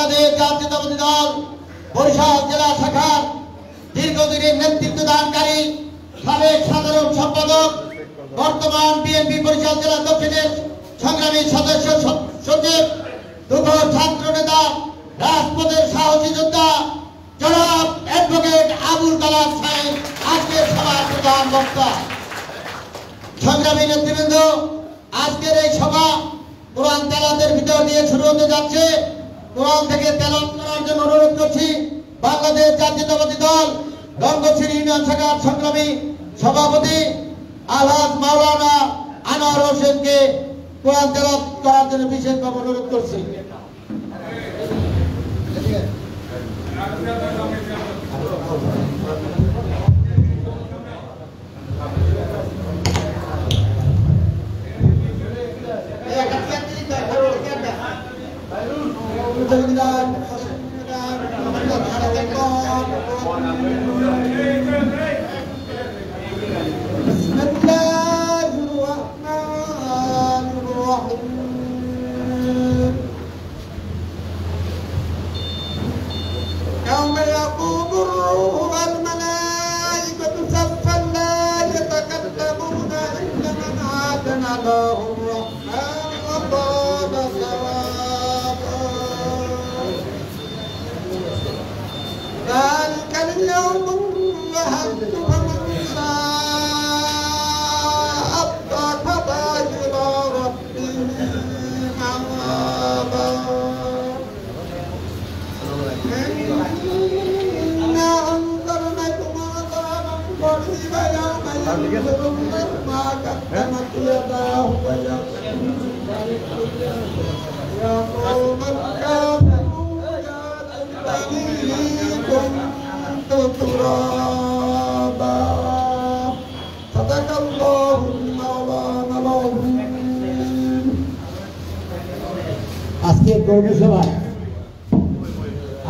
বাংলাদেশ জাতীয়তাবাদী দল বরিশাল জেলা শাখার দীর্ঘদিনের নেতৃত্ব দানকারী সাবেক সাধারণ সম্পাদক, বর্তমান বিএনপি বরিশাল জেলা দক্ষিণের সংগ্রামী সদস্য সচিব, যুব ছাত্র নেতা, রাজপথের সাহসী যোদ্ধা জনাব অ্যাডভোকেট আবুল কালাম সাহেব আজকের সভার প্রধান বক্তা। সংগ্রামী নেতৃবৃন্দ, আজকের এই সভা কোরআন তেলাওয়াতের ভিতর দিয়ে শুরু হতে যাচ্ছে। কোরআন থেকে তেলাওয়াত করার জন্য অনুরোধ করছি বাংলাদেশ জাতীয়তাবাদী দল গঙ্গোত্রী ইউনিয়ন শাখার সংগ্রামী সভাপতি আলহাজ মাওলানা আনোয়ার হোসেনকে কোরআন তেলাওয়াত করার জন্য বিশেষভাবে অনুরোধ করছি।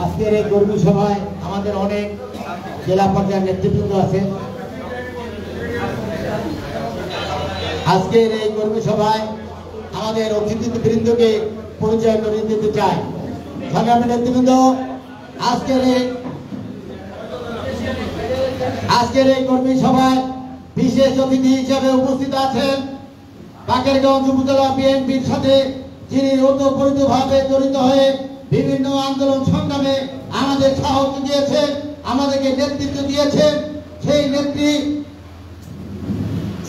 আজকের এই কর্মী সভায় আমাদের অনেক জেলা পর্যায়ের নেতৃবৃন্দ আছে। আজকের এই কর্মী সভায় আমাদের অতিথিবৃন্দকে পরিচয় করে দিতে চাই। সংগ্রামী নেতৃবৃন্দ, আজকের এই কর্মী সভায় বিশেষ অতিথি হিসেবে উপস্থিত আছেন বাকেরগঞ্জ উপজেলা বিএনপির সাথে যিনি ওতপ্রোতভাবে জড়িত হয়ে বিভিন্ন আন্দোলন সংগ্রামে আমাদের সাহস দিয়েছেন, আমাদেরকে নেতৃত্ব দিয়েছেন, সেই নেত্রী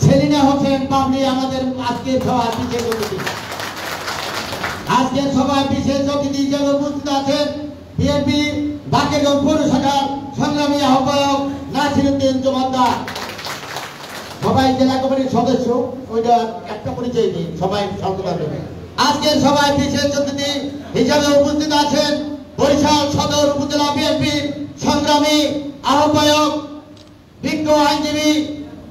সেলিনা হোসেন পাবলি আমাদের আজকের সভায় বিশেষ অতিথি। আজকের সভায় বিশেষ অতিথি হিসেবে উপস্থিত আছেন বিএনপি বাকেরগঞ্জ পৌর শাখার সংগ্রামী আহ্বায়ক নাসিরউদ্দিন জমাদ্দার। সবাই জেলা কমিটির সদস্য, ওইটা একটা পরিচয় দিই, সবাই সংগ্রামী। আজকের সভায় বিশেষ অতিথি হিসাবে উপস্থিত আছেন বরিশাল সদর উপজেলা বিএনপির সংগ্রামী আহ্বায়ক, বিজ্ঞ আইনজীবী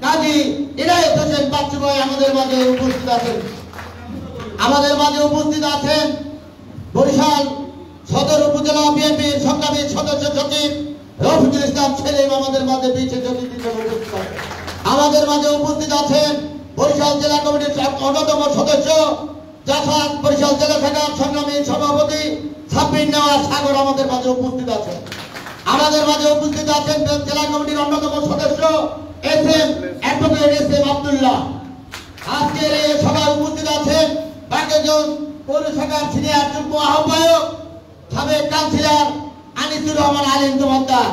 কাজী ইনায়েত হোসেন বাচ্চু ভাই আমাদের মাঝে উপস্থিত আছেন। আমাদের মাঝে উপস্থিত আছেন বরিশাল সদর উপজেলা বিএনপির সংগ্রামী সদস্য সচিব রফিকুল ইসলাম সেলিম আমাদের মাঝে বিশেষ অতিথি হিসেবে উপস্থিত আছেন। আমাদের মাঝে উপস্থিত আছেন বরিশাল জেলা কমিটির অন্যতম সদস্য জাসাদ বরিশাল জেলা শাখার সংগ্রামী সভাপতি সাব্বির নেওয়াজ সাগর আমাদের মাঝে উপস্থিত আছেন। আমাদের মাঝে উপস্থিত আছেন জেলা কমিটির অন্যতম সদস্য অ্যাডভোকেট আব্দুল্লাহ। আজকের এই সভায় উপস্থিত আছেন বাকেরগঞ্জ পৌর শাখার সিনিয়র যুগ্ম আহ্বায়ক সাবেক কাউন্সিলর আনিসুর রহমান আলিম জমাদ্দার।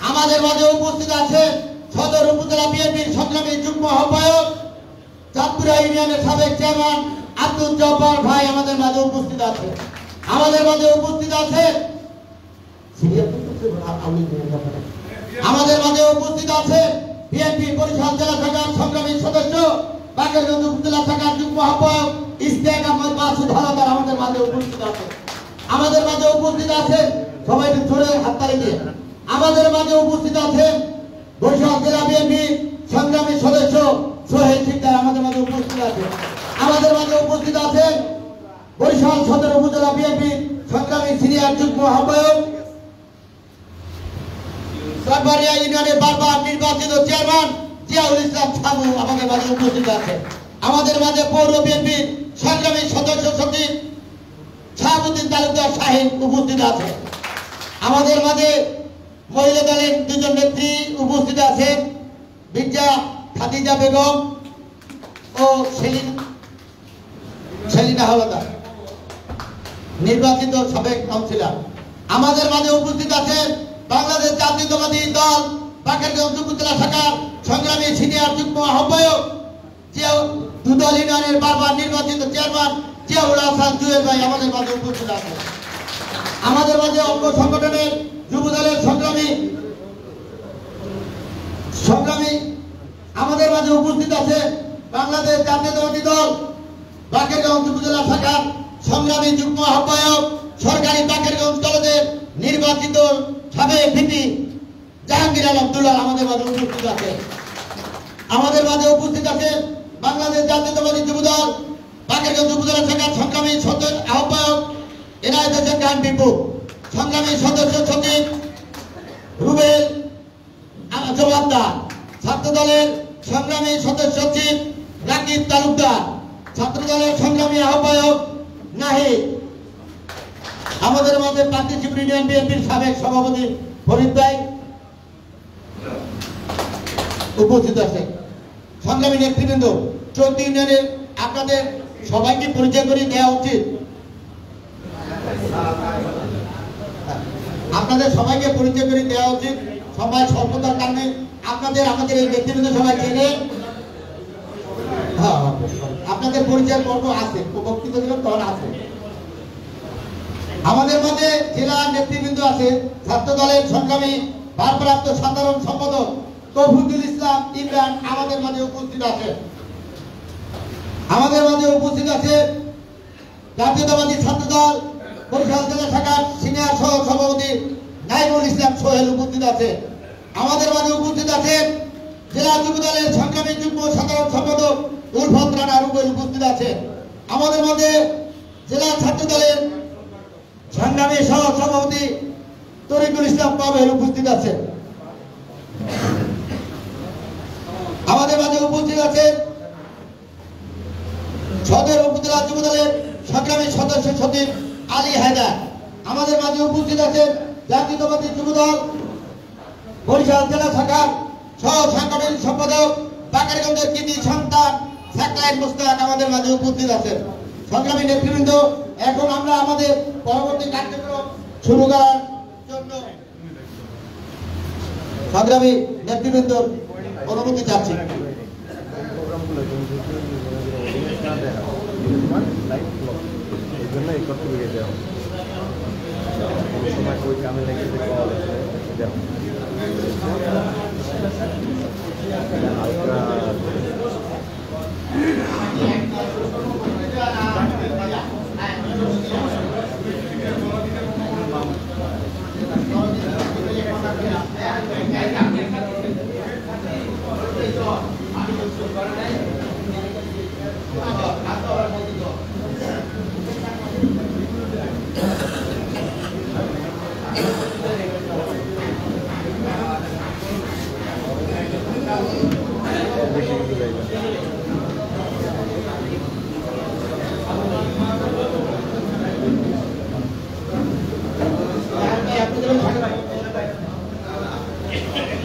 আমাদের মাঝে উপস্থিত আছেন সদর উপজেলা বিএনপির সংগ্রামী যুগ্ম আহ্বায়ক চাঁদপুরা ইউনিয়নের সাবেক চেয়ারম্যান আব্দুল জব্বার ভাই আমাদের মাঝে উপস্থিত আছে। আমাদের মাঝে উপস্থিত আছে বিএনপি বরিশাল জেলা শাখার সংগ্রামী সদস্য বাকেরগঞ্জ উপজেলা শাখার যুগ্ম আহ্বায়ক ইশতিয়াক আহমদ মাসুদ হাওলাদার আমাদের মাঝে উপস্থিত আছে। আমাদের মাঝে উপস্থিত আছেন সবাই ধরে হাততালি দিয়ে। আমাদের মাঝে উপস্থিত আছেন বরিশাল জেলা বিএনপি সংগ্রামী সদস্য সোহেল শিকদার আমাদের মাঝে উপস্থিত আছে। আমাদের মাঝে উপস্থিত আছেন বরিশাল সদর উপজেলা বিএনপি সংগ্রামী সিনিয়র যুগ্ম আহ্বায়ক সাতবাড়িয়া ইউনিয়নের বারবার নির্বাচিত চেয়ারম্যান জিয়াউল ইসলাম সাবু আমাদের মাঝে উপস্থিত আছে। আমাদের মাঝে পৌর বিএনপির সংগ্রামী সদস্য সচিব শাহাবুদ্দিন তালুকদার শাহিন উপস্থিত আছে। আমাদের মাঝে মহিলা দলের দুজন নেত্রী উপস্থিত আছেন, মির্জা খাদিজা বেগম ও সেলিনা হাওলাদার, নির্বাচিত সাবেক কাউন্সিলর। আমাদের মাঝে উপস্থিত আছেন বাংলাদেশ জাতীয়তাবাদী দল বাকেরগাঁও উপজেলা শাখার সংগ্রামী সিনিয়র যুগ্ম আহ্বায়ক দুদল ইউনিয়নের বারবার নির্বাচিত চেয়ারম্যান জিয়াউল হাসান জুয়েল ভাই আমাদের মাঝে উপস্থিত আছেন। আমাদের মাঝে অঙ্গ সংগঠনের যুব দলের সংগ্রামী আমাদের মাঝে উপস্থিত আছে বাংলাদেশ জাতীয়তাবাদী দল বাকেরগাঁও উপজেলা শাখার সংগ্রামী যুগ্ম আহ্বায়ক সরকারি বাকেরগঞ্জ কলেজের নির্বাচিত সাবেক ভিপি জাহাঙ্গীর আলম দুলাল আমাদের মাঝে উপস্থিত আছে। আমাদের মাঝে উপস্থিত আছে বাংলাদেশ জাতীয়তাবাদী যুব দল বাকেরগঞ্জ উপজেলা শাখার সংগ্রামী আহ্বায়ক এনায়েত হোসেন খান বিপু, সংগ্রামী সদস্য সচিব রুবেল জমাদ্দার, ছাত্র দলের সংগ্রামী সদস্য সচিব রাকিব তালুকদার, ছাত্র দলের সংগ্রামী আহ্বায়ক নাহিদ। আমাদের মধ্যে পার্টিসিপ ইউনিয়ন বিএনপির সাবেক সভাপতি ফরিদ ভাই উপস্থিত আছে। সংগ্রামী নেতৃবৃন্দ, 14 ইউনিয়নের আপনাদের সবাইকে পরিচয় করে দেওয়া উচিত। আপনাদের সবাইকে পরিচয় করে দেওয়া উচিত। সবাই স্বল্পতার কারণে আপনাদের আমাদের এই নেতৃবৃন্দ সবাই চেনে। আপনাদের পরিচয় পর্ব আছে, বক্তব্য দিলাম তখন আছে। আমাদের মধ্যে জেলা নেতৃবৃন্দ আছে, ছাত্র দলের সংগ্রামী ভারপ্রাপ্ত সাধারণ সম্পাদক তৌহিদুল ইসলাম ইমরান আমাদের মাঝে উপস্থিত আছে। আমাদের মাঝে উপস্থিত আছে জাতীয়তাবাদী ছাত্র দল বরিশাল জেলা শাখার সিনিয়র সহ সভাপতি নাইমুল ইসলাম সোহেল উপস্থিত আছে। আমাদের মাঝে উপস্থিত আছেন জেলা যুব দলের সংগ্রামী যুগ্ম সাধারণ সম্পাদক উলফত রানা রুবেল উপস্থিত আছে। আমাদের মধ্যে জেলা ছাত্র দলের সংগ্রামী সহ সভাপতি তরিকুল ইসলাম পাবেল উপস্থিত আছে। আমাদের মাঝে উপস্থিত আছে সদর উপজেলা যুব দলের সংগ্রামী সদস্য সচিব আলী হায়দার। আমাদের মাঝে উপস্থিত আছেন জাতীয়তাবাদী যুব দল বরিশাল জেলা শাখার সহ সাংগঠনিক সম্পাদক বাকেরগঞ্জের কৃতি সন্তান সাকলাইন মুস্তাক আমাদের মাঝে উপস্থিত আছেন। সংগ্রামী নেতৃবৃন্দ, এখন আমরা আমাদের পরবর্তী কার্যক্রম শুরু করার জন্য সংগ্রামী নেতৃবৃন্দর অনুমতি চাচ্ছি।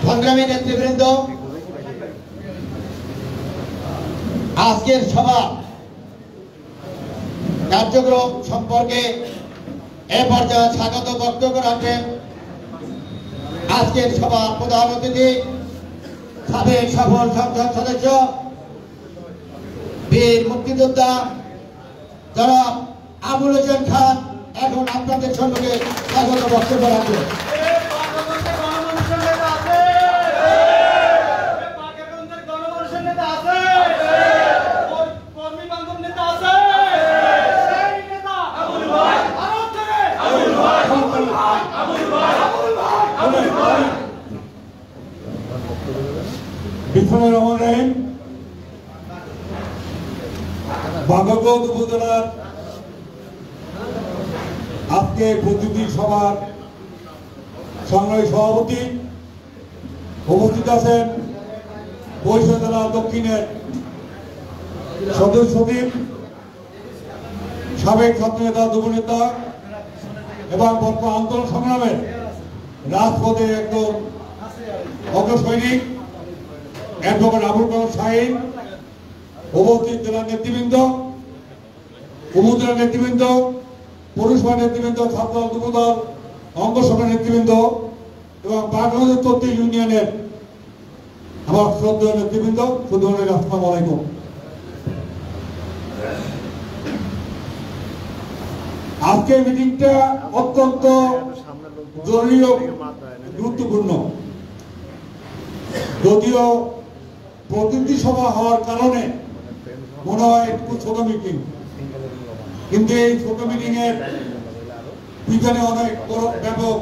সংগ্রামী নেতৃবৃন্দ, আজকের সভা কার্যক্রম সম্পর্কে এ পর্যায়ে স্বাগত বক্তব্য রাখবেন আজকের সভার প্রধান অতিথি সাবেক সফল সংসদ সদস্য বীর মুক্তিযোদ্ধা জনাব আবুল হোসেন খান। এখন আপনাদের সম্মুখে স্বাগত বক্তব্য রাখবেন। বাকেরগঞ্জ উপজেলার আজকে প্রতিনিধি সভার সংগ্রামী সভাপতি উপস্থিত আছেন বরিশাল জেলা দক্ষিণের সদস্য সচিব সাবেক ছাত্রনেতা যুবনেতা এবং বর্তমান আন্দোলন সংগ্রামের রাজপথে একদম অগ্রসৈনিক অ্যাডভোকেট আবুল কালাম শাহীন, উপস্থিত জেলার নেতৃবৃন্দ, উপজেলার নেতৃবৃন্দ, পৌরসভা নেতৃবৃন্দ, ছাত্রদল, যুবদল, অঙ্গ সভার নেতৃবৃন্দ এবং বাগনদী ৩৪ ইউনিয়নের আমার শ্রদ্ধেয় নেতৃবৃন্দ, সুধীর আসসালামু আলাইকুম। আজকের মিটিংটা অত্যন্ত জরুরি ও গুরুত্বপূর্ণ। যদিও প্রতিনিধি সভা হওয়ার কারণে মনে হয় একটু ছোট মিটিং, কিন্তু এই ছোট মিটিং এর পিছনে অনেক বড় ব্যাপক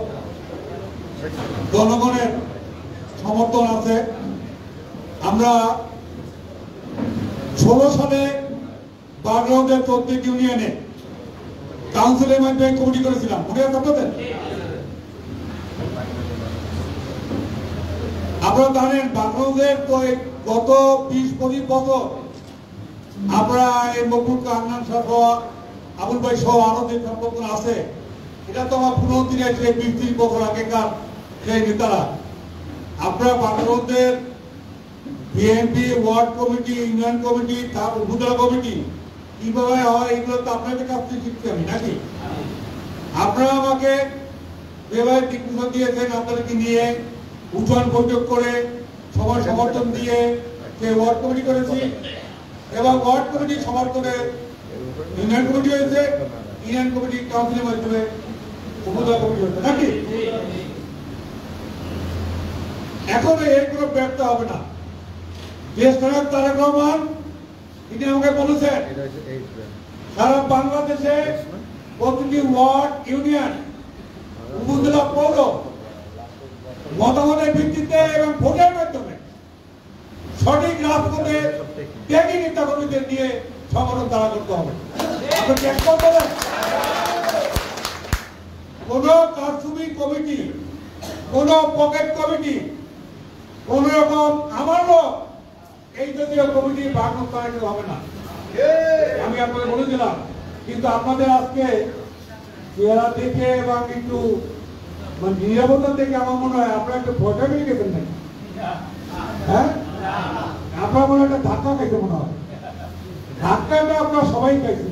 জনগণের সমর্থন আছে। আমরা 16 সালে বাগরাউন্ডের ৩৪ ইউনিয়নে কাউন্সিলের মাধ্যমে কমিটি করেছিলাম, মনে আছে আপনাদের? আপনারা জানেন বাগরাউন্ডের গত 20-25 বছর আমরা এই মকবুল কান্নান সহ আবুল ভাই সহ আরো যে সংগঠন আছে, এটা তো আমার 15-20 বছর আগেকার সেই নেতারা। আপনারা বাগরাউন্ডের BNP ward committee, union committee, upazila committee কিভাবে হয় এগুলো তো আপনাদের কাছ থেকে শিখছি আমি, নাকি? আপনারা আমাকে যেভাবে দিকনির্দেশনা দিয়েছেন, আপনাদেরকে নিয়ে উঠান বৈঠক করে সবার সমর্থন দিয়ে যে ওয়ার্ড কমিটি করেছি এবং ওয়ার্ড কমিটির সমর্থনে ইউনিয়ন কমিটি হয়েছে, ইউনিয়ন কমিটি কাউন্সিলের মাধ্যমে উপজেলা কমিটি হয়েছে, নাকি? এখন এর কোনো ব্যর্থ হবে না। দেশ নায়ক তারেক রহমান তিনি আমাকে বলেছেন সারা বাংলাদেশে প্রতিটি ওয়ার্ড, ইউনিয়ন, উপজেলা, পৌর মতামতের ভিত্তিতে এবং ভোটের মাধ্যমে সঠিক রাজপথে ত্যাগী নেতা কর্মীদের নিয়ে সংগঠন তারা করতে হবে। আপনি একমত বলেন? কোন কারচুপি কমিটি, কোন পকেট কমিটি, কোন রকম আমার লোক এই জাতীয় কমিটি বাগন করা হবে না, আমি আপনাকে বলেছিলাম। কিন্তু আপনাদের আজকে চেহারা দেখে এবং একটু নিরাপত্তা দেখে আমার মনে হয় আপনারা একটু ভয়টা পেয়ে গেছেন নাকি? হ্যাঁ, আপনার মনে একটা ধাক্কা খাইতে মনে হয়। ধাক্কাটা আপনারা সবাই খাইছেন,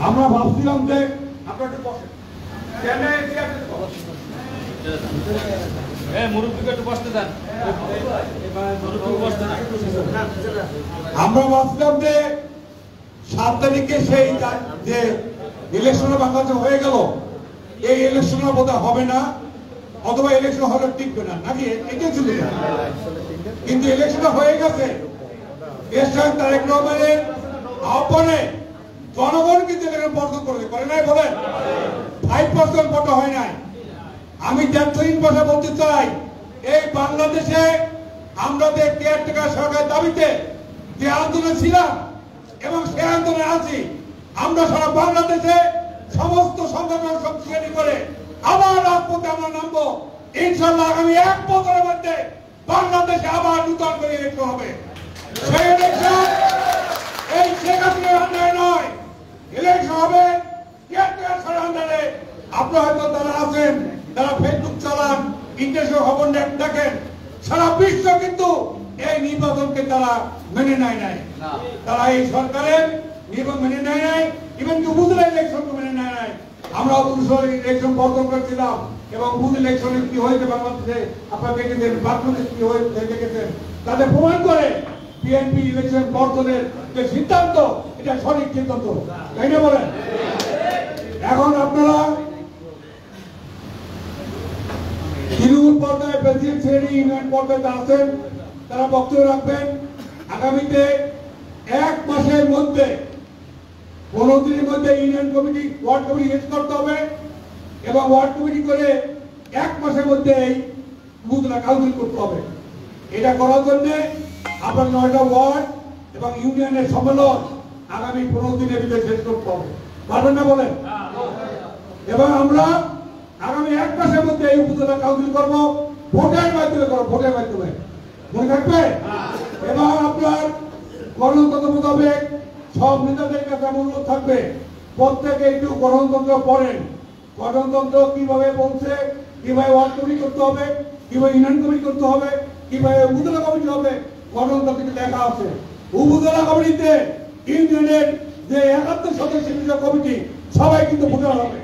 আমরা ভাবছিলাম যে আপনারা একটু বসেন, আমরা ভাবছিলাম যে 7 তারিখে সেই যে ইলেকশনে বাংলাদেশে হয়ে গেল, এই ইলেকশন বোধহয় হবে না, অথবা ইলেকশন হলে টিকবে না, নাকি? এটাই ছিল। কিন্তু ইলেকশন হয়ে গেছে। তারেক রহমানের আহ্বানে জনগণ কিন্তু বর্জন করে নাই, বলেন 5% ভোট হয় নাই। আমি ত্যাগহীন ভাষা বলতে চাই, এই বাংলাদেশে আমরা যে কেয়ারটেকার সরকারের দাবিতে যে আন্দোলন ছিলাম এবং সে আন্দোলনে আছি, আমরা সারা বাংলাদেশে সমস্ত সংগঠন শক্তিশালী করে আবার রাজপথে আমরা নামবো। ইনশাল্লাহ আগামী 1 বছরের মধ্যে বাংলাদেশে আবার নূতন করে ইলেকশন হবে। সেই ইলেকশন এই শেখ হাসিনার আন্ডারে নয়, ইলেকশন হবে কেয়ারটেকার সরকারের আন্ডারে। আপনারা হয়তো তারা আছেন, তারা ফেসবুক চালান, ইন্টারনেশনাল খবর দেখেন, সারা বিশ্ব কিন্তু এই নির্বাচনকে তারা মেনে নেয় নাই। তারা এই সরকারের নির্বাচন মেনে নেয় নাই, ইভেন উপজেলা ইলেকশনকে মেনে নেয় নাই। আমরা উপজেলা ইলেকশন বর্জন করেছিলাম এবং উপজেলা ইলেকশনে কি হয়েছে বাংলাদেশে আপনারা দেখেছেন, বাংলাদেশে কি হয়েছে দেখেছেন। তাদের প্রমাণ করে বিএনপি ইলেকশন বর্জনের যে সিদ্ধান্ত, এটা সঠিক সিদ্ধান্ত, তাই না বলেন? এখন আপনারা তৃণমূল পর্যায়ে, প্রেসিডেন্ট শ্রেণী, ইউনিয়ন পর্যায়ে আছেন, তারা বক্তব্য রাখবেন। আগামীতে 1 মাসের মধ্যে, 15 দিনের মধ্যে ইউনিয়ন কমিটি, ওয়ার্ড কমিটি শেষ করতে হবে এবং ওয়ার্ড কমিটি করে 1 মাসের মধ্যে এই উপজেলা কাউন্সিল করতে হবে। এটা করার জন্য আপনার 9টা ওয়ার্ড এবং ইউনিয়নের সম্মেলন আগামী 15 দিনের ভিতরে শেষ করতে হবে, পারবেন না বলেন? এবং আমরা আগামী 1 মাসের মধ্যে এই উপজেলা কাউন্সিল করবো, ভোটের মাধ্যমে করবো, ভোটের মাধ্যমে, মনে থাকবে? এবং আপনার গণতন্ত্র মোতাবেক সব নেতাদের কাছে অনুরোধ থাকবে, প্রত্যেকে একটু গঠনতন্ত্র পড়েন। গঠনতন্ত্র কিভাবে বলছে, কিভাবে ওয়ার্ড কমিটি করতে হবে, কিভাবে ইউনিয়ন কমিটি করতে হবে, কিভাবে উপজেলা কমিটি হবে, গঠনতন্ত্রে লেখা আছে। উপজেলা কমিটিতে ইউনিয়নের যে 71 সদস্যের কমিটি সবাই কিন্তু ভোটার হবে,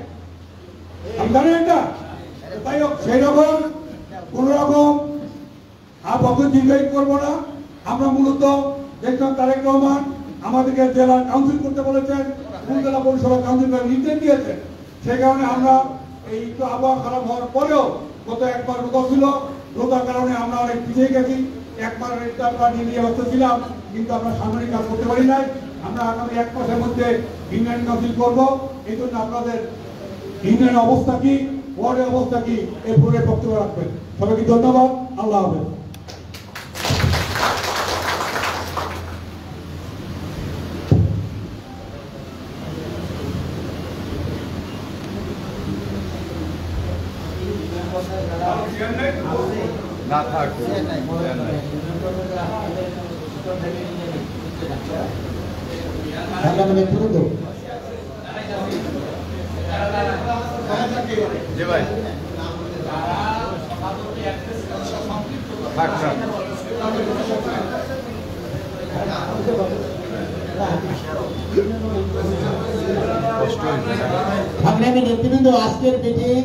আমি জানি এটা। তাই হোক, সেই রকম কোন রকম আপাতত দীর্ঘায়িত করবো না। আমরা মূলত দেখলাম তারেক রহমান আমাদেরকে জেলা কাউন্সিল করতে বলেছেন, উপজেলা পরিষদ কাউন্সিল করার নির্দেশ দিয়েছেন। সেই কারণে আমরা এই তো আবহাওয়া খারাপ হওয়ার পরেও গত একবার রোদা ছিল, রোদার কারণে আমরা অনেক পিছিয়ে গেছি। একবার আমরা নিয়ে ব্যস্ত ছিলাম, কিন্তু আমরা সামরিক কাজ করতে পারি নাই। আমরা আগামী 1 মাসের মধ্যে ইউনিয়ন কাউন্সিল করবো। এই জন্য আপনাদের ইউনিয়নের অবস্থা কি, ওয়ার্ডের অবস্থা কি, এই পুরো বক্তব্য রাখবেন। সবাইকে ধন্যবাদ। আল্লাহ হাফেজ। না থাক জি ভাই থাক থাক সংগ্রামী নেতৃবৃন্দ, আজকের মিটিং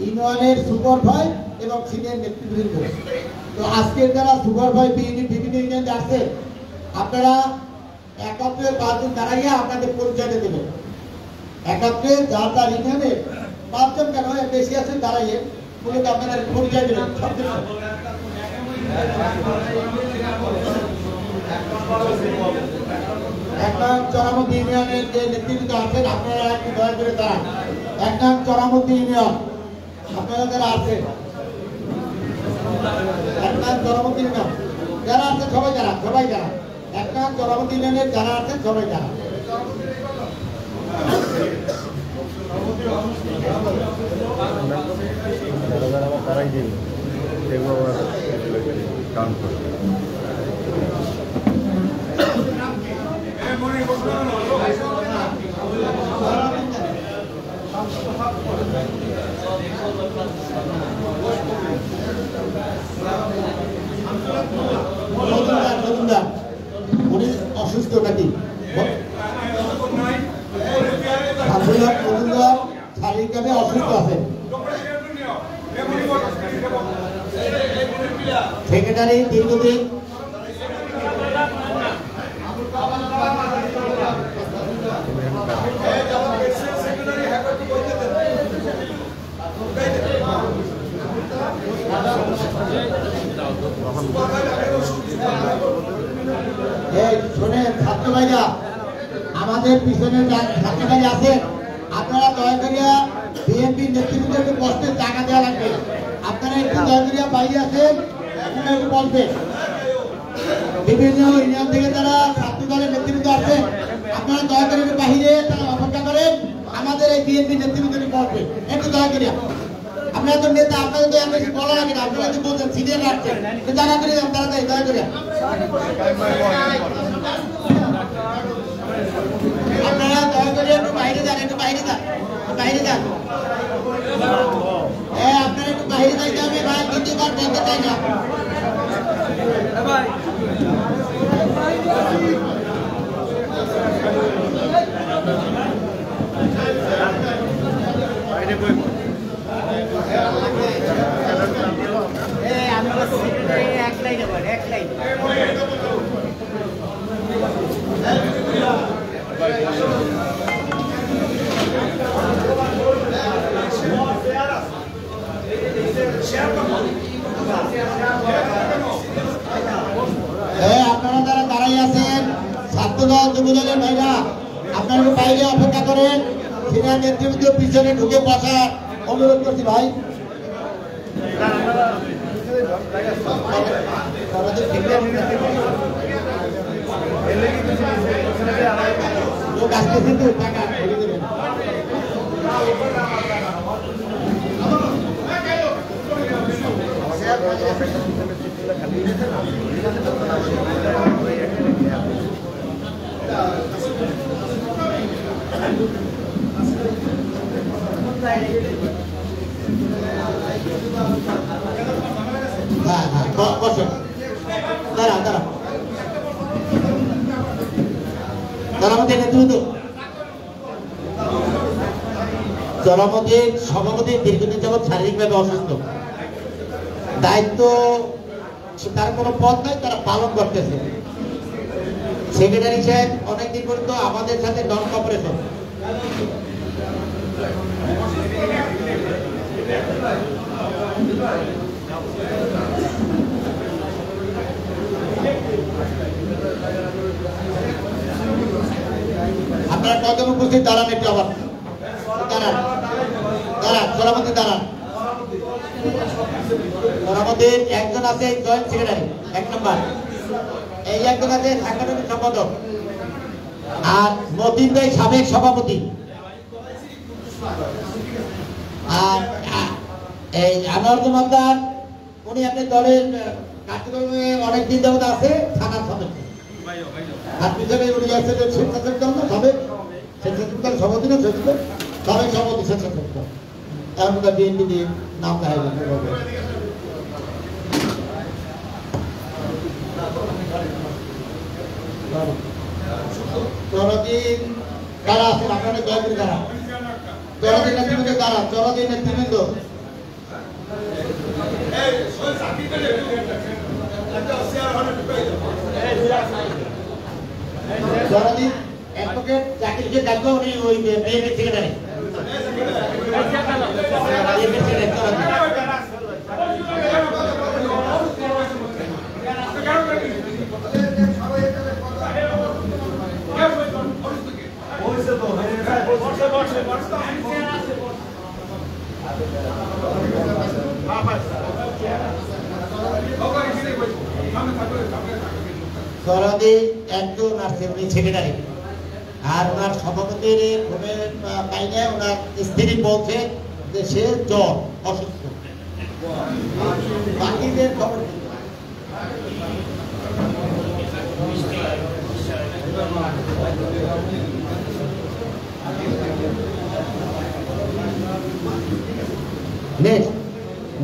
ইউনিয়নের সুপারভাই এবং সিনিয়র নেতৃবৃন্দ। তো আজকের যারা সুপারভাই বিভিন্ন ইউনিয়ন আছে, আপনারা একত্রে 5 জন দাঁড়াইয়া আপনাদের পরিচয়টা দেবেন। একত্রে যার যার ইউনিয়নে 5 জন কেন বেশি আছেন দাঁড়াইয়ে মূলত আপনাদের পরিচয় দেবেন। একদম চরামতি ইউনিয়নের যে নেতৃবৃন্দ আছেন আপনারা একটু দয়া করে দাঁড়ান। একদম চরামতি ইউনিয়ন আপনারা যারা আছেন, একদম চরামতি ইউনিয়ন যারা আছেন সবাই দাঁড়ান, সবাই দাঁড়ান। একদম চরামতি ইউনিয়নের যারা আছেন সবাই দাঁড়ান। তারাই দিন কাউন্ট করে উনি অসুস্থ নাকি? শারীরিকভাবে অসুস্থ আছেন। সেক্রেটারি দীর্ঘদিন শোনেন ছাত্র ভাইরা, আমাদের পিছনে ছাত্র ভাই আছেন, আপনারা দয়া করিয়া বিএনপির নেতৃবৃন্দকে বসতে জায়গা দেওয়া লাগবে। আপনারা একটু দয়া করিয়া বাইরে আছেন, একটু বলবেন। বিভিন্ন ইউনিয়ন থেকে যারা ছাত্র দলের নেতৃবৃন্দ আছেন, আপনারা দয়া করে বাহিরে তারা অপেক্ষা করেন, আমাদের এই বিএনপি নেতৃবৃন্দকে বলবেন একটু দয়া করিয়া। আপনারা তো নেতা, আপনাদের তো বেশি বলা লাগে না, আপনারা তো বলছেন সিনিয়র রাখছেন, জানা করে যান তাড়াতাড়ি দয়া করিয়া। আপনারা দয়া করে একটু বাইরে যান, একটু বাইরে যান, বাইরে যান। হ্যাঁ, আপনারা একটু বাইরে যাইতে হবে ভাই, দ্বিতীয়বার দেখতে চাই না। আপনারা যারা দাঁড়াই আছেন ছাত্রদল যুবদলের ভাইরা, আপনারা বাইরে অপেক্ষা করেন, সিনিয়র নেতৃবৃন্দ পিছনে ঢুকে বসা অনুরোধ করছি ভাই। লোক আসতে কিন্তু টাকা ভরে দেবেন। খালি হ্যাঁ হ্যাঁ বসেন, দাঁড়া দাঁড়া দাঁড়া, আমাদের নেতৃত্ব জনপদের সভাপতি দীর্ঘদিন যাবৎ শারীরিকভাবে অসুস্থ, দায়িত্ব তার কোনো পদ নাই, তারা পালন করতেছে। সেক্রেটারি সাহেব অনেকদিন পর্যন্ত আমাদের সাথে নন কপারেশন। আপনারা কজন উপস্থিত দাঁড়ান, একটু আবার দাঁড়ান দাঁড়ান, সভাপতি দাঁড়ান। সভাপতির একজন আছে জয়েন্ট সেক্রেটারি 1 নম্বর, এই একজন আছে সাংগঠনিক সম্পাদক, আর মতিন ভাই সাবেক সভাপতি, আর এই আনোয়ার জমাদ্দার, উনি আপনার দলের কার্যক্রমে অনেকদিন যাবত আছে, থানার সদস্য। আর পিছনে উনি আছে স্বেচ্ছাসেবক দল, না সাবেক স্বেচ্ছাসেবক দল সভাপতি, না সাবেক সভাপতি স্বেচ্ছাসেবক দল, এখন বিএনপি দিয়ে নাম দেখা যাবে। চরদিন কারা আছেন আপনারা দয়া করে দাঁড়ান, চরদিন নেতৃবৃন্দ দাঁড়ান, চরদিন নেতৃবৃন্দ চরদিন অ্যাডভোকেট জাকিরকে ডাকবো, উনি ওই বিএনপি সেক্রেটারি। সরদি একজন আসছে, উনি সেক্রেটারি, আর ওনার সভাপতির ফোনের পাইনে ওনার স্ত্রী বলছে যে সে জ্বর, অসুস্থ। বাকিদের খবর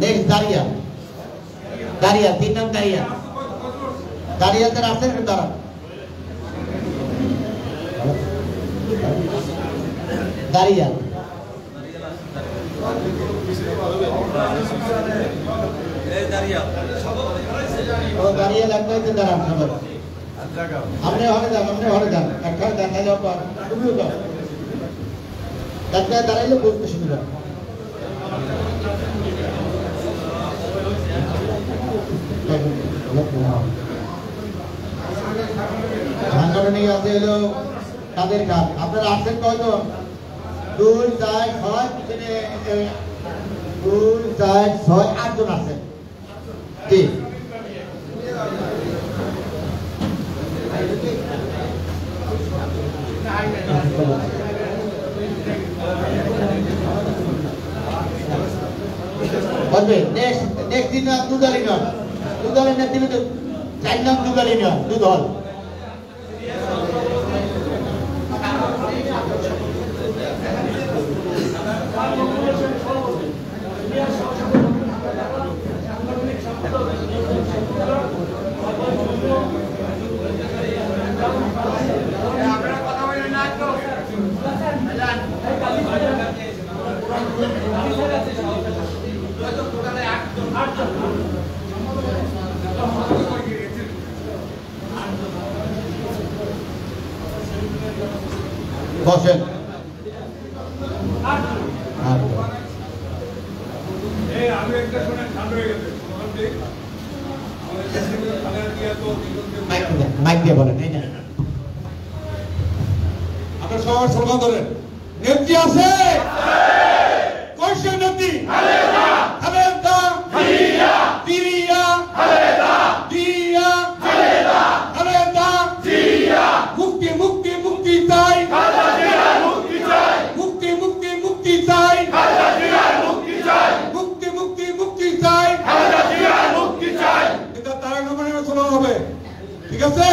নেক্সট দাঁড়িয়া দাঁড়িয়া 3 নাম দাঁড়িয়া দাঁড়িয়াতে আছেন তারা দাঁড়িয়া দাঁড়িয়ে লাগবে দাঁড়ান সবাই। আপনি হলে যান, আপনি হলে যান, একখানে দেখাইলে তুমিও যাও, একখানে দাঁড়াইলে বুঝতে সুবিধা। সাংগঠনিক আছে হলো তাদের কাজ। আপনারা আসছেন কয়জন? 2, 4, 6, পিছনে 2, 4, 6, 8 জন আছেন। ঠিক নেক্সট দিন দুদলই নয়, দুদলের নেতৃত্ব 4 নাম দুদলই নয়, দুদল। বসেন। মাইক দিয়ে বলেন, এই না আপনার সবার স্লোগান ধরেন। নেত্রী আছে, কয়সে নেত্রী? খালেদা, জিয়া, দিয়া, খালেদা, খালেদা, জিয়া। মুক্তি মুক্তি মুক্তি চাই, খালেদা জিয়ার মুক্তি চাই। মুক্তি মুক্তি মুক্তি চাই, খালেদা জিয়ার মুক্তি চাই। মুক্তি মুক্তি মুক্তি চাই, খালেদা জিয়ার মুক্তি চাই। এটা তারেক রহমানের স্লোগান হবে, ঠিক আছে?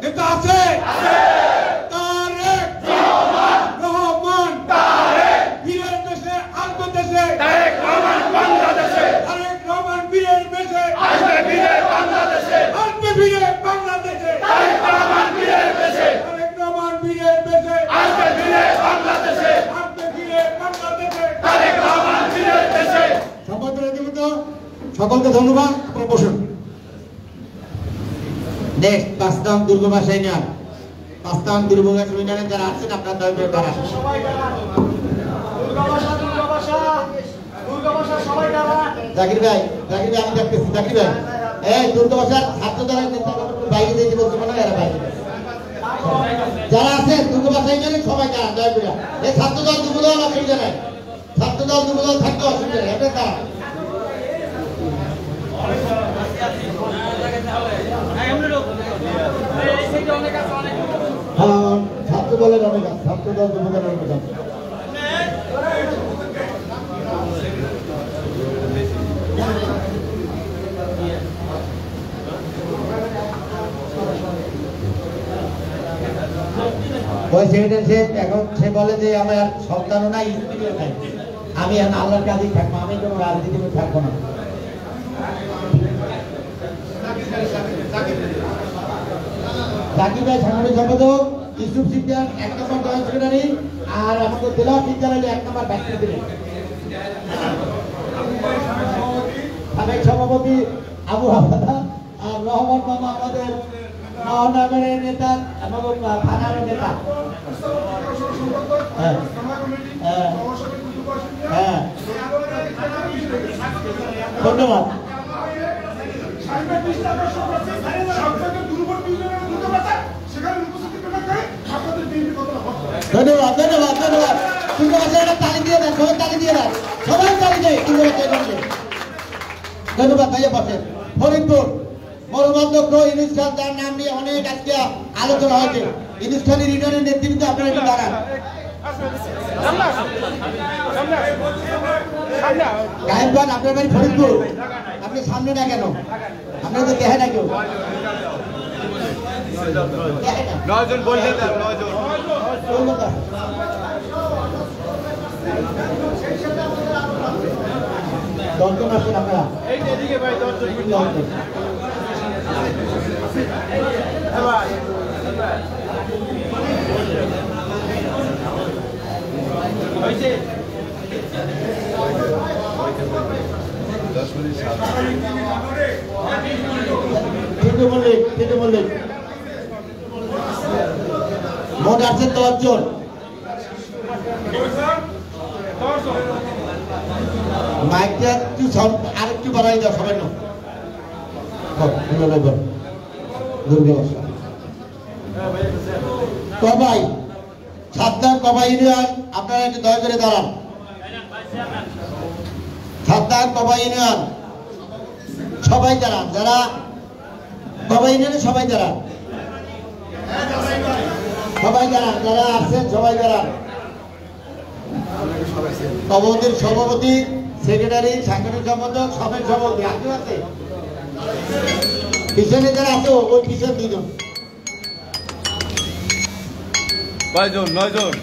নেতা আছে, তারেক রহমান। সকলকে ধন্যবাদ। বসুন। নেক্সট 5 নং দুর্গবাসা ইউনিয়ন। 5 নং দুর্গবাসা ইউনিয়নে যারা আছেন আপনারা দয়া করে দাঁড়ান। জাকির ভাই আমি দেখতেছি। জাকির ভাই এই দুর্গবাসার ছাত্র দলের নেতা বাইরে যেতে বলতে মনে হয় এরা বাইরে যারা আছে দুর্গবাসা ইউনিয়নে সবাই দাঁড়ান দয়া করে। এই ছাত্র দল যুবদল অসুবিধা নাই, ছাত্র দল যুবদল থাকতে অসুবিধা নেই, এটা দাঁড়ান। হ্যাঁ ছাত্র দলের অনেক আছে, ছাত্র দল যুবদলের অনেক আছে। ওই সেক্রেটারি এখন সে বলে যে আমার সন্তানও নাই, স্ত্রীও নাই, আমি এখন আল্লাহর কাজেই থাকবো, আমি কোনো রাজনীতিতে থাকবো না। জাকির ভাই সাংগঠনিক সম্পাদক, ইউসুফ সিদ্দিক 1 নম্বর জয়েন্ট সেক্রেটারি, আর আমাদের দেলাওয়ার বিদ্যালয়ে 1 নম্বর ভাইস প্রেসিডেন্ট। সাবেক সভাপতি আবু হাফাদা আর রহমান মামা আমাদের মহানগরের নেতা এবং থানার নেতা। হ্যাঁ হ্যাঁ হ্যাঁ ধন্যবাদ। ধন্যবাদ ধন্যবাদ ধন্যবাদ। দুর্গবাসীরা তালি দিয়ে দেন, সবাই তালি দিয়ে দেন, সবাই তালি দেয় দুর্গবাসী। ধন্যবাদ ভাইয়া। পাশেন ফরিদপুর মরুবন্ধক্ষ ইউনুস খান, তার নাম নিয়ে অনেক আজকে আলোচনা হয়েছে। ইউনুস খানের ইউনিয়নের নেতৃত্বে আপনারা একটু দাঁড়ান। গায়েব খান আপনার বাড়ি ফরিদপুর, আপনি সামনে না কেন? আপনারা তো দেখে না কেউ। 9 জন বললেন, 9 জন। দশজন আসেন আপনারা। এইদিকে ভাই 10 জন। ঠিক বললেন। মোট আছে 10 জন। মাইকটা একটু আরেকটু বাড়াই দাও সবাই না। কবাই ছাত্র কবাই ইউনিয়ন, আপনারা একটু দয়া করে দাঁড়ান। ছাত্র কবাই ইউনিয়ন সবাই দাঁড়ান, যারা কবাই ইউনিয়নে সবাই দাঁড়ান, সবাই দাঁড়ান, যারা আসছেন সবাই দাঁড়ান। কবাইদের সভাপতি, সেক্রেটারি, সাংগঠনিক সম্পাদক, সাবেক সভাপতি আছে, পিছনে যারা আছে ওই পিছনে 2 জন। কয়জন? 9 জন।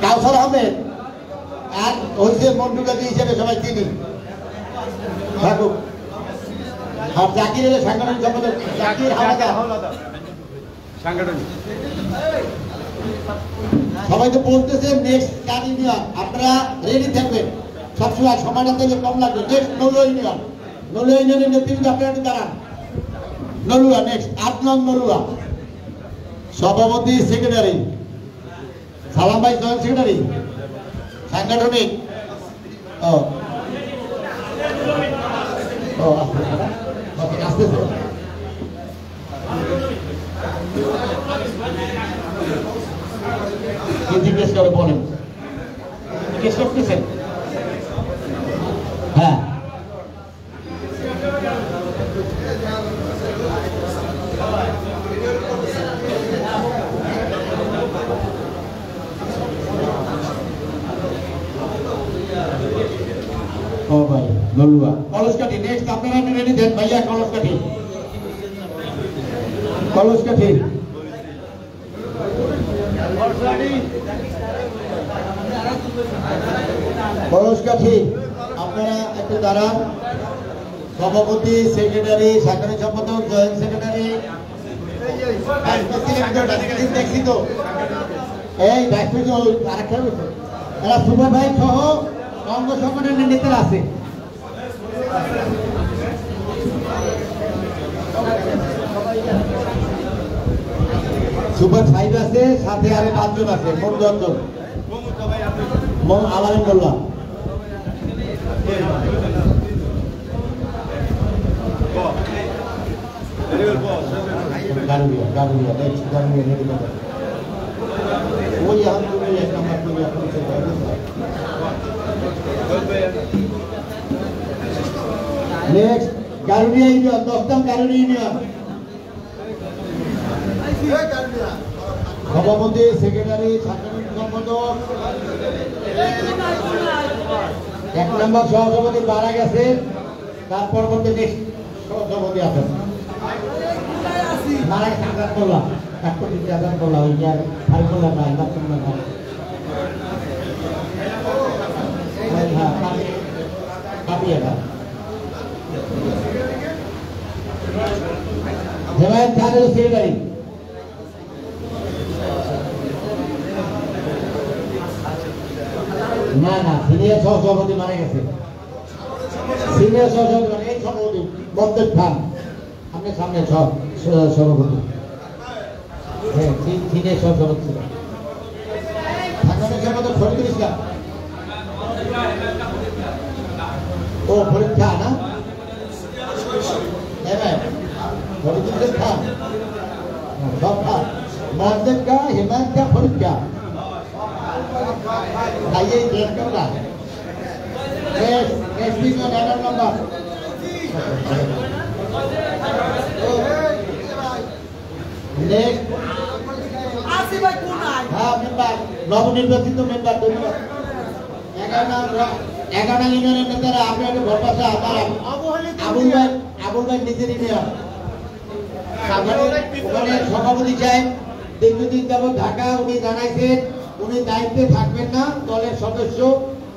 কাউসার আহমেদ আর হচ্ছে মন্টু গাজী হিসেবে সবাই চিনি থাকুক। আর জাকির সাংগঠনিক সম্পাদক জাকির হাওলাদার সাংগঠনিক। সবাই তো বলতেছে নেক্সট কাজ ইউনিয়ন, আপনারা রেডি থাকবেন সবসময়, সময়টা দিলে কম লাগবে। নেক্সট নলুয়া ইউনিয়ন, নলুয়া ইউনিয়নের নেতৃত্বে আপনারা একটু দাঁড়ান। নলুয়া নেক্সট 8 নং নলুয়া সভাপতি, সেক্রেটারি সালাম ভাই, জয়েন্ট সেক্রেটারি সাংগঠনিক। আস্তে জিজ্ঞেস করে বলেন, জিজ্ঞেস করতেছেন? হ্যাঁ ও ভাই নলুয়া কলসকাঠি। নেক্সট আপনারা রেডি দেন ভাইয়া। কলসকাঠি আপনারা একটু দাঁড়ান। সভাপতি, সেক্রেটারি, সাংগঠনিক সম্পাদক, জয়েন্ট সেক্রেটারি, দেখছি তো এই ভাইস প্রেসিডেন্ট আরেকটা এরা সুপার ভাই সহ অঙ্গ সংগঠনের নেতারা আছে। সুপার 5 আছে, সাথে আরো 5 জন আছে, মোট 10 জন। আলামিন মোল্লা নেক্সট গারুড়িয়া ইউনিয়ন, 10 নং গারুড়িয়া ইউনিয়ন। সভাপতি, সেক্রেটারি, সাংগঠনিক সম্পাদক, 1 নম্বর সহসভাপতি মারা গেছে, তার পরবর্তী নেক্সট সহসভাপতি আছেন মারা গেছে আজাদ মোল্লা, আজাদ মোল্লা ওই যে ফারুকুল্লাহ নাই, বাচ্চুল্লাহ নাই। হেমায়ত খান হল সেক্রেটারি। না না, সিনিয়র সহসভাপতি মারা গেছে। সিনিয়র সহসভাপতি মানে এই সভাপতি মদ্দুদ খান, আপনি সামনে সভাপতি। হ্যাঁ, সিনিয়র সহসভাপতি ছিল। সাংগঠনিক সম্পাদক ফরিদুল ইসলাম। ও পরীক্ষা না, ফরিদুল খান সব খান, মদ্দুদ খান, হেমায়ত খান, পরীক্ষা। आइए देख कर ला एसपी का 11 नंबर नेक्स्ट आसी भाई कौन है? हाँ मेंबर नवनिर्वाचित मेंबर धन्यवाद। 11 ইউনিয়নের নেতারা আপনাকে ভোট পাশে আমার আবুল ভাই নিজেরই নিয়ম ওখানে সভাপতি সাহেব দীর্ঘদিন যাবত ঢাকা, উনি জানাইছেন উনি দায়িত্বে থাকবেন না, দলের সদস্য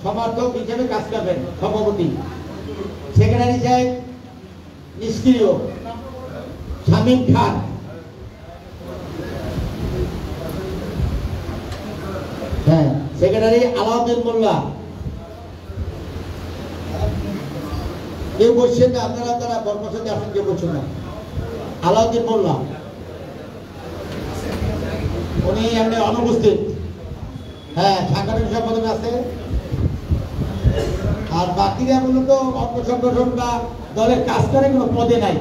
সমর্থক হিসেবে কাজ করবেন। সভাপতি, সেক্রেটারি সাহেব নিষ্ক্রিয়, শামীম খান। হ্যাঁ, সেক্রেটারি আলাউদ্দিন মোল্লা। কেউ বসছেন না, আপনারা তারা বর্মসাতে আসেন, কেউ বসছেন না। আলাউদ্দিন মোল্লা উনি এমনি অনুপস্থিত। হ্যাঁ, সাংগঠনিক সম্পাদক আছে। আর বাকিরা মূলত অঙ্গ সংগঠন বা দলের কাজ করে, কোনো পদে নাই।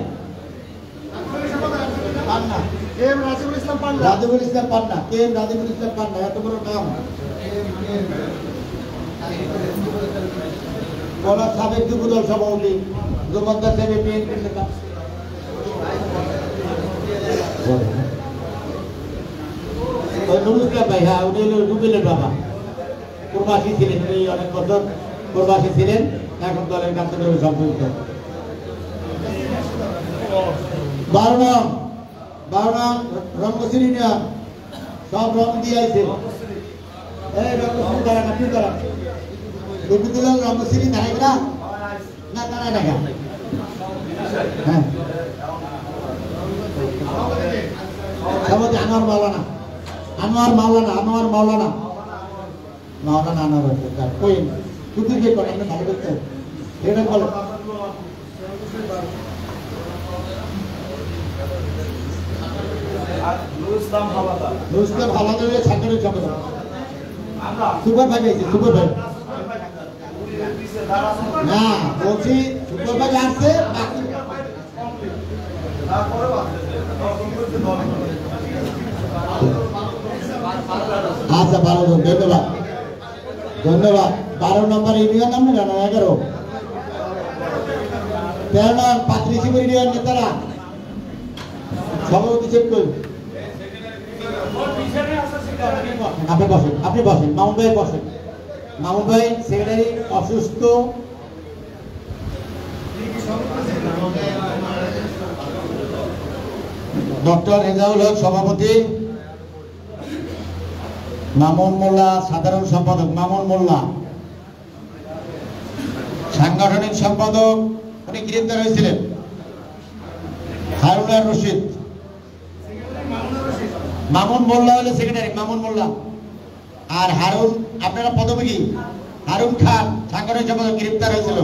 রাজিবুল ইসলাম পান্না, রাজিবুল ইসলাম পান্না, এত বড় নাম। বলা সাবেক যুবদল সভাপতি, জুমদ্দার সাহেব বিএনপির নেতা। নুরুল ইসলাম ভাই, হ্যাঁ উনি হল রুবেলের বাবা, প্রবাসী ছিলেন, উনি অনেক বছর প্রবাসী ছিলেন, এখন দলের কার্যক্রমে সম্পৃক্ত। 12 নং রঙ্গশ্রী ইউনিয়ন, সব রং দিয়ে আইছে। এই রঙ্গশ্রী দাঁড়ান, আপনি দাঁড়ান। রবিদুল্লাহ রঙ্গশ্রী দাঁড়াই না, দাঁড়ায় না। হ্যাঁ, সভাপতি আনোয়ার মাওলানা কই টুকি কে করেন না, ভালো করতে এটা বলো। নুরুল ইসলাম হাওলাদার সাংগঠনিক সম্পাদক। সুপার ভাই আছে, সুপার ভাই না বলছি, সুপার ভাই আসছে। আচ্ছা, 12 জন, ধন্যবাদ। 12 নম্বর ইউনিয়ন নাম না, 11। 13 নং পাত্রিশিব ইউনিয়ন নেতারা সভাপতি চেক করুন। আপনি বসেন, মামুন ভাই বসেন। মামুন ভাই সেক্রেটারি অসুস্থ। ডক্টর রেজাউল হক সভাপতি, মামুন মোল্লা সাধারণ সম্পাদক, মামুন মোল্লা সাংগঠনিক সম্পাদক, উনি গ্রেপ্তার হয়েছিলেন। হারুনার রশিদ, মামুন মোল্লা হলো সেক্রেটারি, মামুন মোল্লা। আর হারুন, আপনারা প্রথমে কি হারুন খান সাংগঠনিক সম্পাদক গ্রেপ্তার হয়েছিল।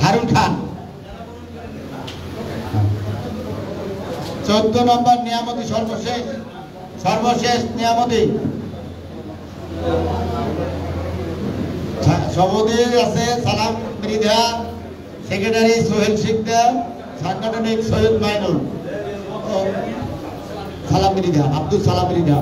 হারুন খান 14 নম্বর নিয়ামতি, সর্বশেষ নিয়ামতি সভাপতি আছে সালাম মৃধা, সেক্রেটারি সোহেল শিকদার, সাংগঠনিক সৈয়দ মাইনুল, সালাম মৃধা, আব্দুল সালাম মৃধা।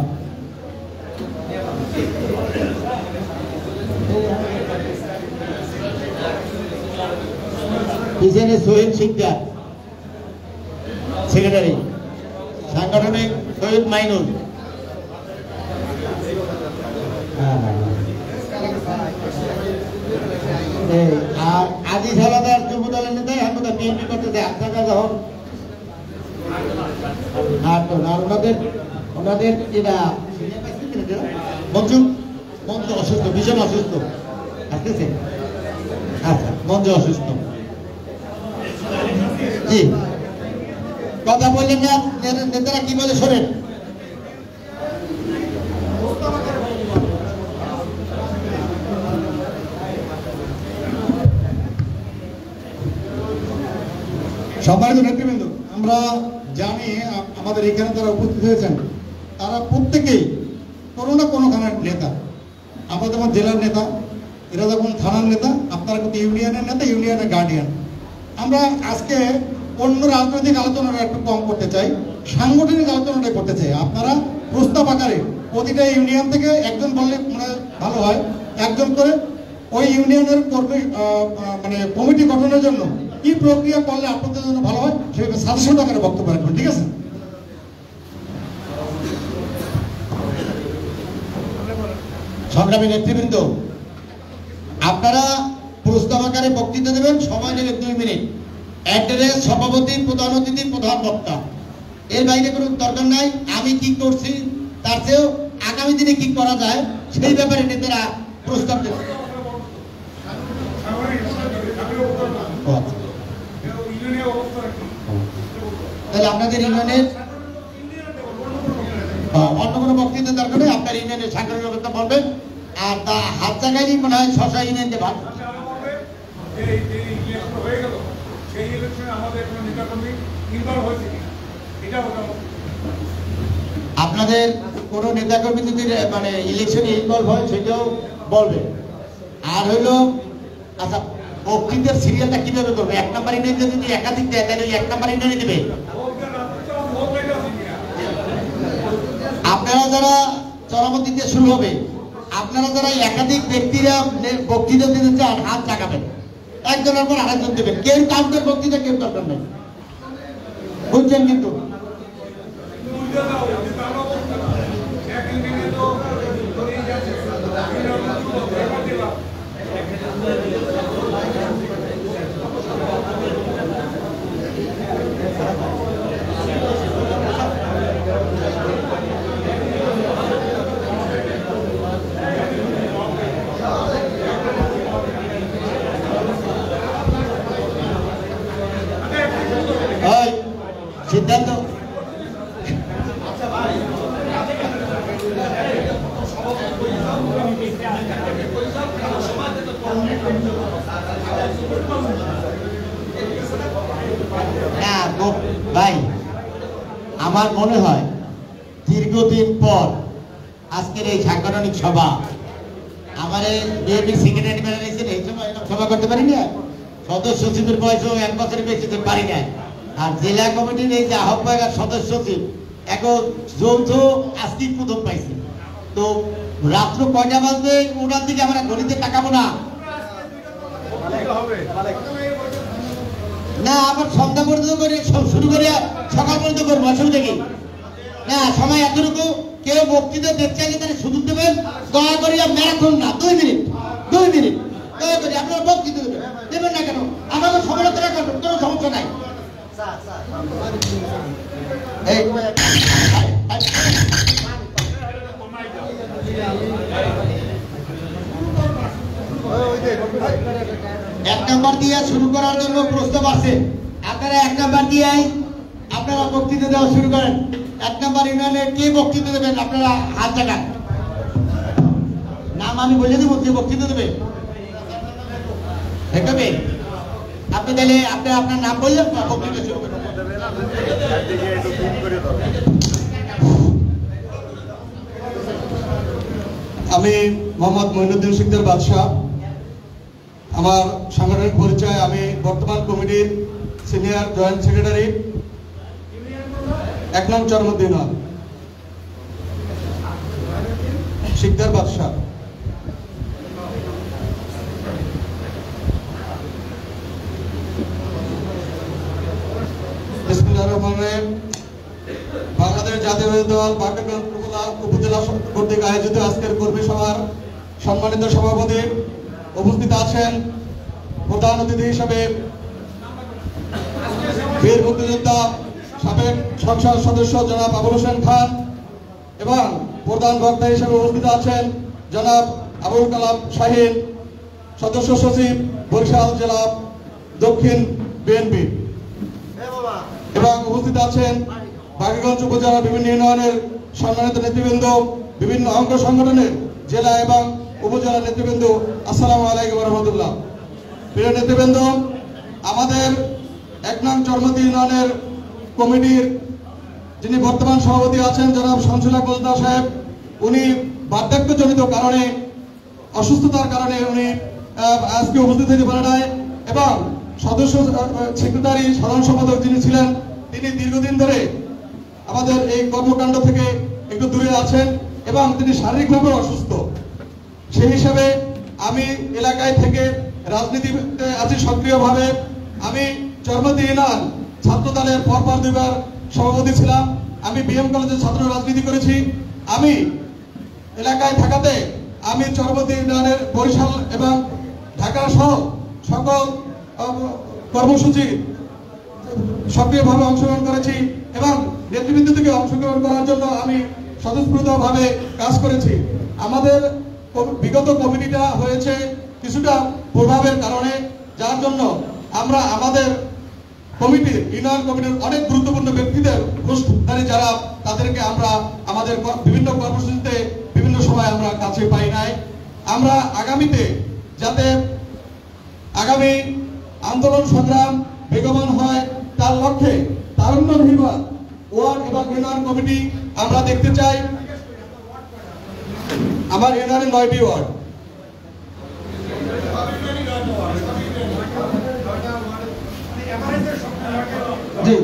পিছনে সোহেল শিকদার, সেক্রেটারি, সাংগঠনিক সৈয়দ মাইনুল। আর আজিজ হালাদার যুব দলের নেতা, এখন বিএনপি করতেছে। আপনারা যখন ওনাদের এটা মঞ্জু অসুস্থ, ভীষণ অসুস্থ, আসতেছে। আচ্ছা, মঞ্জু অসুস্থ। জি, কথা বললেন না, নেতারা কি বলে শোনেন। সম্মানিত নেতৃবৃন্দ, আমরা জানি আমাদের এখানে যারা উপস্থিত হয়েছেন তারা প্রত্যেকেই কোনো না কোনোখানের নেতা। আমরা যেমন জেলার নেতা, এরা যখন থানার নেতা, আপনারা কিন্তু ইউনিয়নের নেতা, ইউনিয়নের গার্ডিয়ান। আমরা আজকে অন্য রাজনৈতিক আলোচনাটা একটু কম করতে চাই, সাংগঠনিক আলোচনাটা করতে চাই। আপনারা প্রস্তাব আকারে প্রতিটা ইউনিয়ন থেকে একজন বললে মানে ভালো হয়, একজন করে ওই ইউনিয়নের কমিটি গঠনের জন্য কি প্রক্রিয়া করলে আপনাদের জন্য ভালো হয় সেভাবে সাজেশন আকারে বক্তব্য রাখবেন, ঠিক আছে? সংগ্রামী নেতৃবৃন্দ, আপনারা প্রস্তাব আকারে বক্তৃতা দেবেন, সময় নেবে 2 মিনিট। অ্যাড্রেস, সভাপতি, প্রধান অতিথি, প্রধান বক্তা, এর বাইরে কোনো দরকার নাই। আমি কি করছি তার চেয়েও আগামী দিনে কি করা যায় সেই ব্যাপারে নেতারা প্রস্তাব দেবেন। তাহলে আপনাদের ইউনিয়নের অন্য কোনো বক্তৃতা দরকার নেই, আপনার ইউনিয়নের সাংগঠনিক ব্যবস্থা বলবেন। আর তা হাত জায়গায় মনে হয় 600 ইউনিয়ন দেবেন। আপনাদের কোন নেতাকর্মী যদি মানে ইলেকশনে ইনভলভ হয় সেটাও বলবেন। আর হইলো আচ্ছা, বক্তৃতার সিরিয়ালটা কিভাবে করবে? 1 নাম্বার ইউনিয়ন যদি একাধিক দেয় তাহলে 1 নাম্বার ইউনিয়নে দেবে। আপনারা যারা চরমতিতে শুরু হবে, আপনারা যারা একাধিক ব্যক্তিরা বক্তৃতা দিতে চান হাত জাগাবেন, একজনের পর আরেকজন দেবেন। কেউ কাউন্টার বক্তৃতা কেউ দরকার নেই, বুঝছেন? কিন্তু সিদ্ধান্ত ভাই, আমার মনে হয় দীর্ঘদিন পর আজকের এই সাংগঠনিক সভা, আমার বিএনপি সেক্রেটারি বানাইছেন, এই সময় সভা করতে পারি না। সদস্য সচিবের বয়সও 1 বছরের বেশি পারি না। আর জেলা কমিটির এই যে আহ্বায়ক আর সদস্য সচিব এখন যৌথ আজকেই প্রথম পাইছে। তো রাত্র 9টা বাজবে, ওনার দিকে আমরা গণিতে তাকাবো না। না, আবার সন্ধ্যা পর্যন্ত করে শুরু করে সকাল পর্যন্ত করবো, অসুবিধা কি? না, সময় এতটুকু। কেউ বক্তৃতা দেখতে চাইলে তারা সুযোগ দেবেন, দয়া করে ম্যারাথন না, 2 মিনিট দয়া করে আপনারা বক্তৃতা দেবেন না কেন? আমাদের সমালোচনা করবেন, কোনো সমস্যা নাই। এক নাম্বার দিয়ে শুরু করার জন্য প্রস্তাব আছে। আপনারা 1 নাম্বার দিয়ে আপনারা বক্তৃতা দেওয়া শুরু করেন। 1 নম্বর ইউনিয়নের কে বক্তৃতা দেবেন? আপনারা হাত জাগান। নাম আমি বলে দেবো, কে বক্তৃতা দেবে দেখাবে। আপনি তাহলে আপনি আপনার নাম বললেন, বক্তৃতা শুরু করবেন। আমি মোহাম্মদ মঈনুদ্দিন সিকদার বাদশাহ। আমার সাংগঠনিক পরিচয়, আমি বর্তমান কমিটির সিনিয়র জয়েন্ট সেক্রেটারি, 1 নং চরমদ্দি ইউনিয়ন, সিকদার বাদশাহ। বিসমিল্লাহির রহমানির রহিম। বাংলাদেশ জাতীয়তাবাদী দল বাকেরগঞ্জ উপজেলা কর্তৃক আয়োজিত আজকের কর্মী সভার সম্মানিত সভাপতি, উপস্থিত আছেন প্রধান অতিথি হিসেবে বীর মুক্তিযোদ্ধা সাবেক সংসদ সদস্য জনাব আবুল হোসেন খান, এবং প্রধান বক্তা হিসেবে উপস্থিত আছেন জনাব আবুল কালাম শাহীন, সদস্য সচিব বরিশাল জেলা দক্ষিণ বিএনপি, এবং উপস্থিত আছেন বাকেরগঞ্জ উপজেলার বিভিন্ন ইউনিয়নের সম্মানিত নেতৃবৃন্দ, বিভিন্ন অঙ্গ সংগঠনের জেলা এবং উপজেলা নেতৃবৃন্দ। আসসালামু আলাইকুম রহমতুল্লাহ। প্রিয় নেতৃবৃন্দ, আমাদের 1 নং চরমদ্দি ইউনিয়নের কমিটির যিনি বর্তমান সভাপতি আছেন জনাব শামসুল হক মজুমদার সাহেব, উনি বার্ধক্যজনিত কারণে, অসুস্থতার কারণে উনি আজকে উপস্থিত হতে পারে নাই, এবং সদস্য সেক্রেটারি সাধারণ সম্পাদক যিনি ছিলেন তিনি দীর্ঘদিন ধরে আমাদের এই কর্মকাণ্ড থেকে একটু দূরে আছেন এবং তিনি শারীরিকভাবে অসুস্থ। সেই হিসাবে আমি এলাকায় থেকে রাজনীতিতে আছি সক্রিয়ভাবে। আমি চরমদ্দি ইউনিয়ন ছাত্র দলের পরপর 2বার সভাপতি ছিলাম। আমি বিএম কলেজের ছাত্র রাজনীতি করেছি। আমি এলাকায় থাকাতে আমি চরমদ্দি ইউনিয়নের বরিশাল এবং ঢাকা সহ সকল কর্মসূচি সক্রিয়ভাবে অংশগ্রহণ করেছি এবং নেতৃবৃন্দ থেকে অংশগ্রহণ করার জন্য আমি স্বতঃস্ফূর্তভাবে কাজ করেছি। আমাদের বিগত কমিটিটা হয়েছে কিছুটা প্রভাবের কারণে, যার জন্য আমরা আমাদের কমিটির ইউনিয়ন কমিটির অনেক গুরুত্বপূর্ণ ব্যক্তিদের উপস্থিতি যারা, তাদেরকে আমরা আমাদের বিভিন্ন কর্মসূচিতে বিভিন্ন সময় আমরা কাছে পাই নাই। আমরা আগামীতে যাতে আগামী আন্দোলন সংগ্রাম বেগবান হয় তার লক্ষ্যে তারুণ্য নির্বাচন ওয়ার্ড এবং ইউনিয়ন কমিটি আমরা দেখতে চাই। আমার ইউনিয়নের 9টি ওয়ার্ড। জি,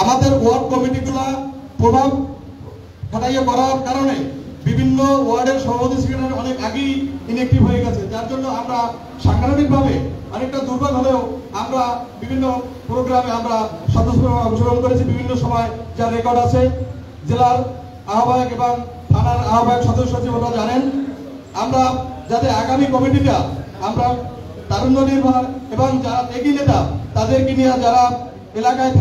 আমাদের ওয়ার্ড কমিটিগুলা প্রভাব খাটাইয়া করার কারণে বিভিন্ন ওয়ার্ডের সভাপতি সেক্রেটারি অনেক আগেই ইনঅ্যাক্টিভ হয়ে গেছে, যার জন্য আমরা সাংগঠনিকভাবে অনেকটা দুর্বল হলেও আমরা বিভিন্ন প্রোগ্রামে আমরা সদস্যভাবে অংশগ্রহণ করেছি বিভিন্ন সময়, যার রেকর্ড আছে। জেলার আহ্বায়ক এবং থানার আহ্বায়ক সদস্য সচিবরা জানেন। আমরা যাতে আগামী কমিটিটা আমরা তারুণ্য নির্ভর এবং যারা এগিয়ে নেতা তাদেরকে নিয়ে, যারা এলাকায়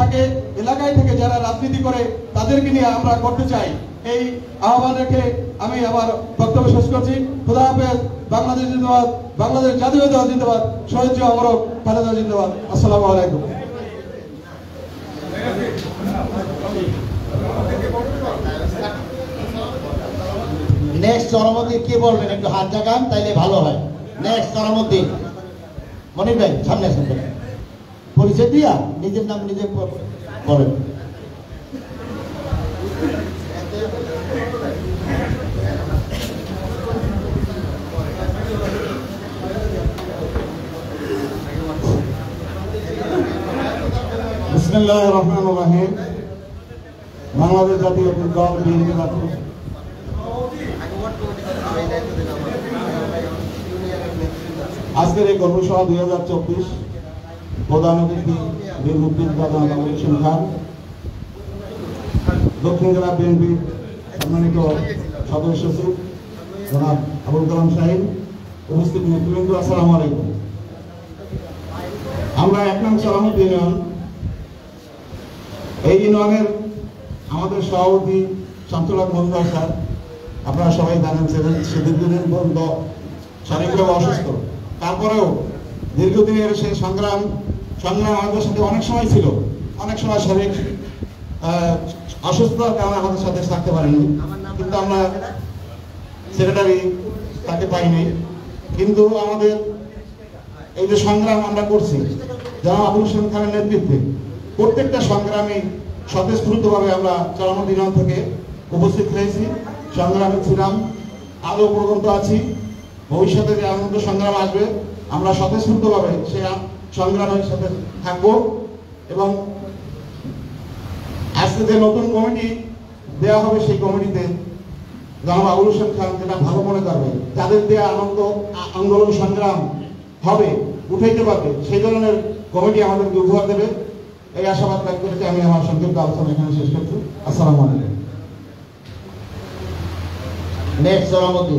থেকে যারা রাজনীতি করে তাদেরকে নিয়ে আমরা করতে চাই, এই আহ্বান রেখে আমি আমার বক্তব্য শেষ করছি। খোদা হাফেজ। বাংলাদেশ জিন্দাবাদ, বাংলাদেশ জাতীয়তাবাদী দল জিন্দাবাদ, শহীদ জিয়া অমর খালেদা জিন্দাবাদ। আসসালামু আলাইকুম। নেক্সট চরমদ্দি কে বলবেন? একটু হাত জাগান, তাইলে ভালো হয়। নেক্সট চরমদ্দি মনির ভাই সামনে আসেন, পরিচয় দিয়া নিজের নাম নিজে বলেন। বিসমিল্লাহির রহমানির রহিম। বাংলাদেশ জাতীয়তাবাদী দল বিএনপি প্রার্থী। আজকের এই কর্মসভা 2024 প্রধান অতিথি বীর মুক্তিযোদ্ধা জনাব আবুল হোসেন খান, দক্ষিণ জেলা বিএনপির সম্মানিত সদস্য সচিব জনাব আবুল কালাম শাহীন, উপস্থিত নেতৃবৃন্দ, আসসালামু আলাইকুম। আমরা 1 নং চরমদ্দি ইউনিয়ন, এই ইউনিয়নের আমাদের সভাপতি শামসুল হক মজুমদার স্যার, আপনারা সবাই জানেন সেদিনের বন্ধ শারীরিকভাবে অসুস্থ, তারপরেও দীর্ঘদিনের সেই সংগ্রাম আমাদের সাথে অনেক সময় ছিল, অনেক সময় শারীরিক অসুস্থতার কারণে আমাদের সাথে থাকতে পারেনি, কিন্তু আমরা সেক্রেটারি তাকে পাইনি। কিন্তু আমাদের এই যে সংগ্রাম আমরা করছি জনাব আবুল হোসেন খানের নেতৃত্বে, প্রত্যেকটা সংগ্রামে স্বতঃস্ফূর্তভাবে আমরা চরমদিন থেকে উপস্থিত হয়েছি, সংগ্রামে ছিলাম, আরও পর্যন্ত আছি। ভবিষ্যতে যে আনন্দ সংগ্রাম আসবে আমরা স্বতঃস্ফূর্তভাবে সেই সংগ্রামের সাথে থাকবো। এবং আজকে যে নতুন কমিটি দেওয়া হবে সেই কমিটিতে জনাব আবুল হোসেন খান যেটা ভালো মনে করবে, যাদের দেওয়া আন্দোলন সংগ্রাম হবে, উঠাইতে পারবে, সেই ধরনের কমিটি আমাদেরকে উপহার দেবে। এই আশাবাদ ব্যক্ত করেছি আমি আমার সংক্ষিপ্ত আলোচনা এখানে শেষ করছি। আসসালামু আলাইকুম। নেক্সট সভাপতি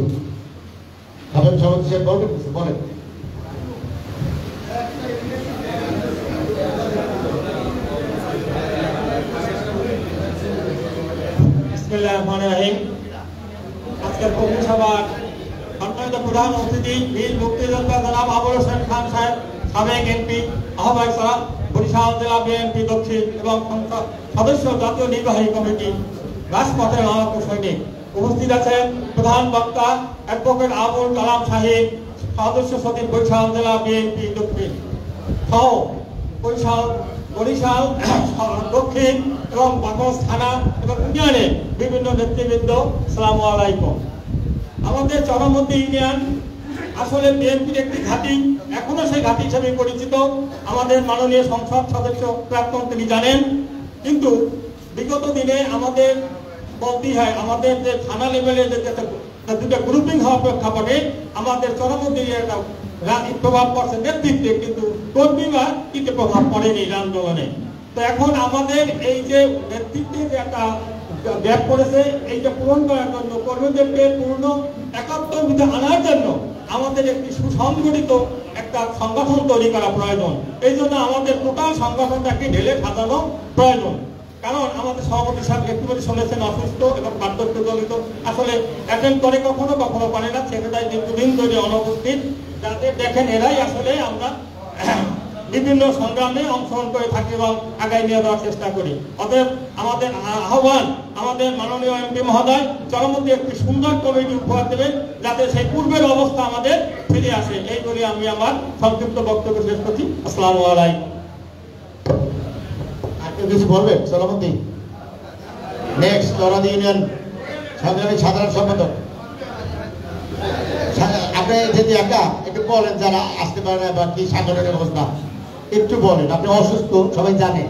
সাবেক সভাপতি সাহেব বলেন। আজকের কমিটি সভার সম্মানিত প্রধান অতিথি বীর মুক্তিযোদ্ধা জনাব আবুল হোসেন খান সাহেব, সাবেক এমপি, আহ্বায়ক বরিশাল জেলা বিএনপি দক্ষিণ এবং সদস্য জাতীয় নির্বাহী কমিটি, রাজপথের লড়াকু সৈনিক। উপস্থিত আছেন প্রধান বক্তা অ্যাডভোকেট আবুল কালাম সাহেব, সদস্য সচিব বরিশাল জেলা বিএনপি দক্ষিণ সহ বরিশাল দক্ষিণ এবং বাকস থানা এবং ইউনিয়নের বিভিন্ন নেতৃবৃন্দ। আসসালামু আলাইকুম। আমাদের চরমদ্দি ইউনিয়ন আসলে বিএনপির একটি ঘাঁটি, এখনো সেই ঘাঁটি হিসেবে পরিচিত। আমাদের মাননীয় সংসদ সদস্য প্রাক্তন তিনি জানেন, কিন্তু বিগত দিনে আমাদের বলতেই হয়, আমাদের যে থানা লেভেলে যে দুটো গ্রুপিং হওয়ার প্রেক্ষাপটে আমাদের চরমদ্দি একটা প্রভাব পড়ছে নেতৃত্বে, কিন্তু কর্মী বা কিন্তু প্রভাব পড়েনি আন্দোলনে। তো এখন আমাদের এই যে নেতৃত্বে যে একটা গ্যাপ পড়েছে, এইটা পূরণ করার জন্য, কর্মীদেরকে পূর্ণ একাত্মতা আনার জন্য আমাদের একটি সুসংগঠিত একটা সংগঠন তৈরি করা প্রয়োজন। এই জন্য আমাদের টোটাল সংগঠনটাকে ঢেলে সাজানো প্রয়োজন। কারণ আমাদের সভাপতি সাহেব একটুখানি শুনেছেন অসুস্থ এবং বার্ধক্য জনিত, আসলে অ্যাটেন্ড করে কখনো কখনো পারে না, সেক্রেটারি দীর্ঘদিন ধরে অনুপস্থিত। যাতে দেখেন এরাই আসলে আমরা বিভিন্ন সংগ্রামে অংশগ্রহণ করে থাকি এবং আগায় নিয়ে যাওয়ার চেষ্টা করি। অতএব আমাদের আহ্বান, আমাদের মাননীয় এমপি মহোদয় চরমদ্দি একটি সুন্দর কমিটি উপহার দেবেন, যাতে সেই পূর্বের অবস্থা আমাদের ফিরে আসে। এই বলে আমি আমার সংক্ষিপ্ত বক্তব্য শেষ করছি। আসসালামু আলাইকুম। আপনি কিছু বলবেন চরমদ্দি? নেক্সট চরমদ্দি ইউনিয়ন সংগ্রামী সাধারণ সম্পাদক। আপনি যদি একা একটু বলেন, যারা আসতে পারে না বা কি সাংগঠনিক অবস্থা একটু বলেন। আপনি অসুস্থ, সবাই জানে।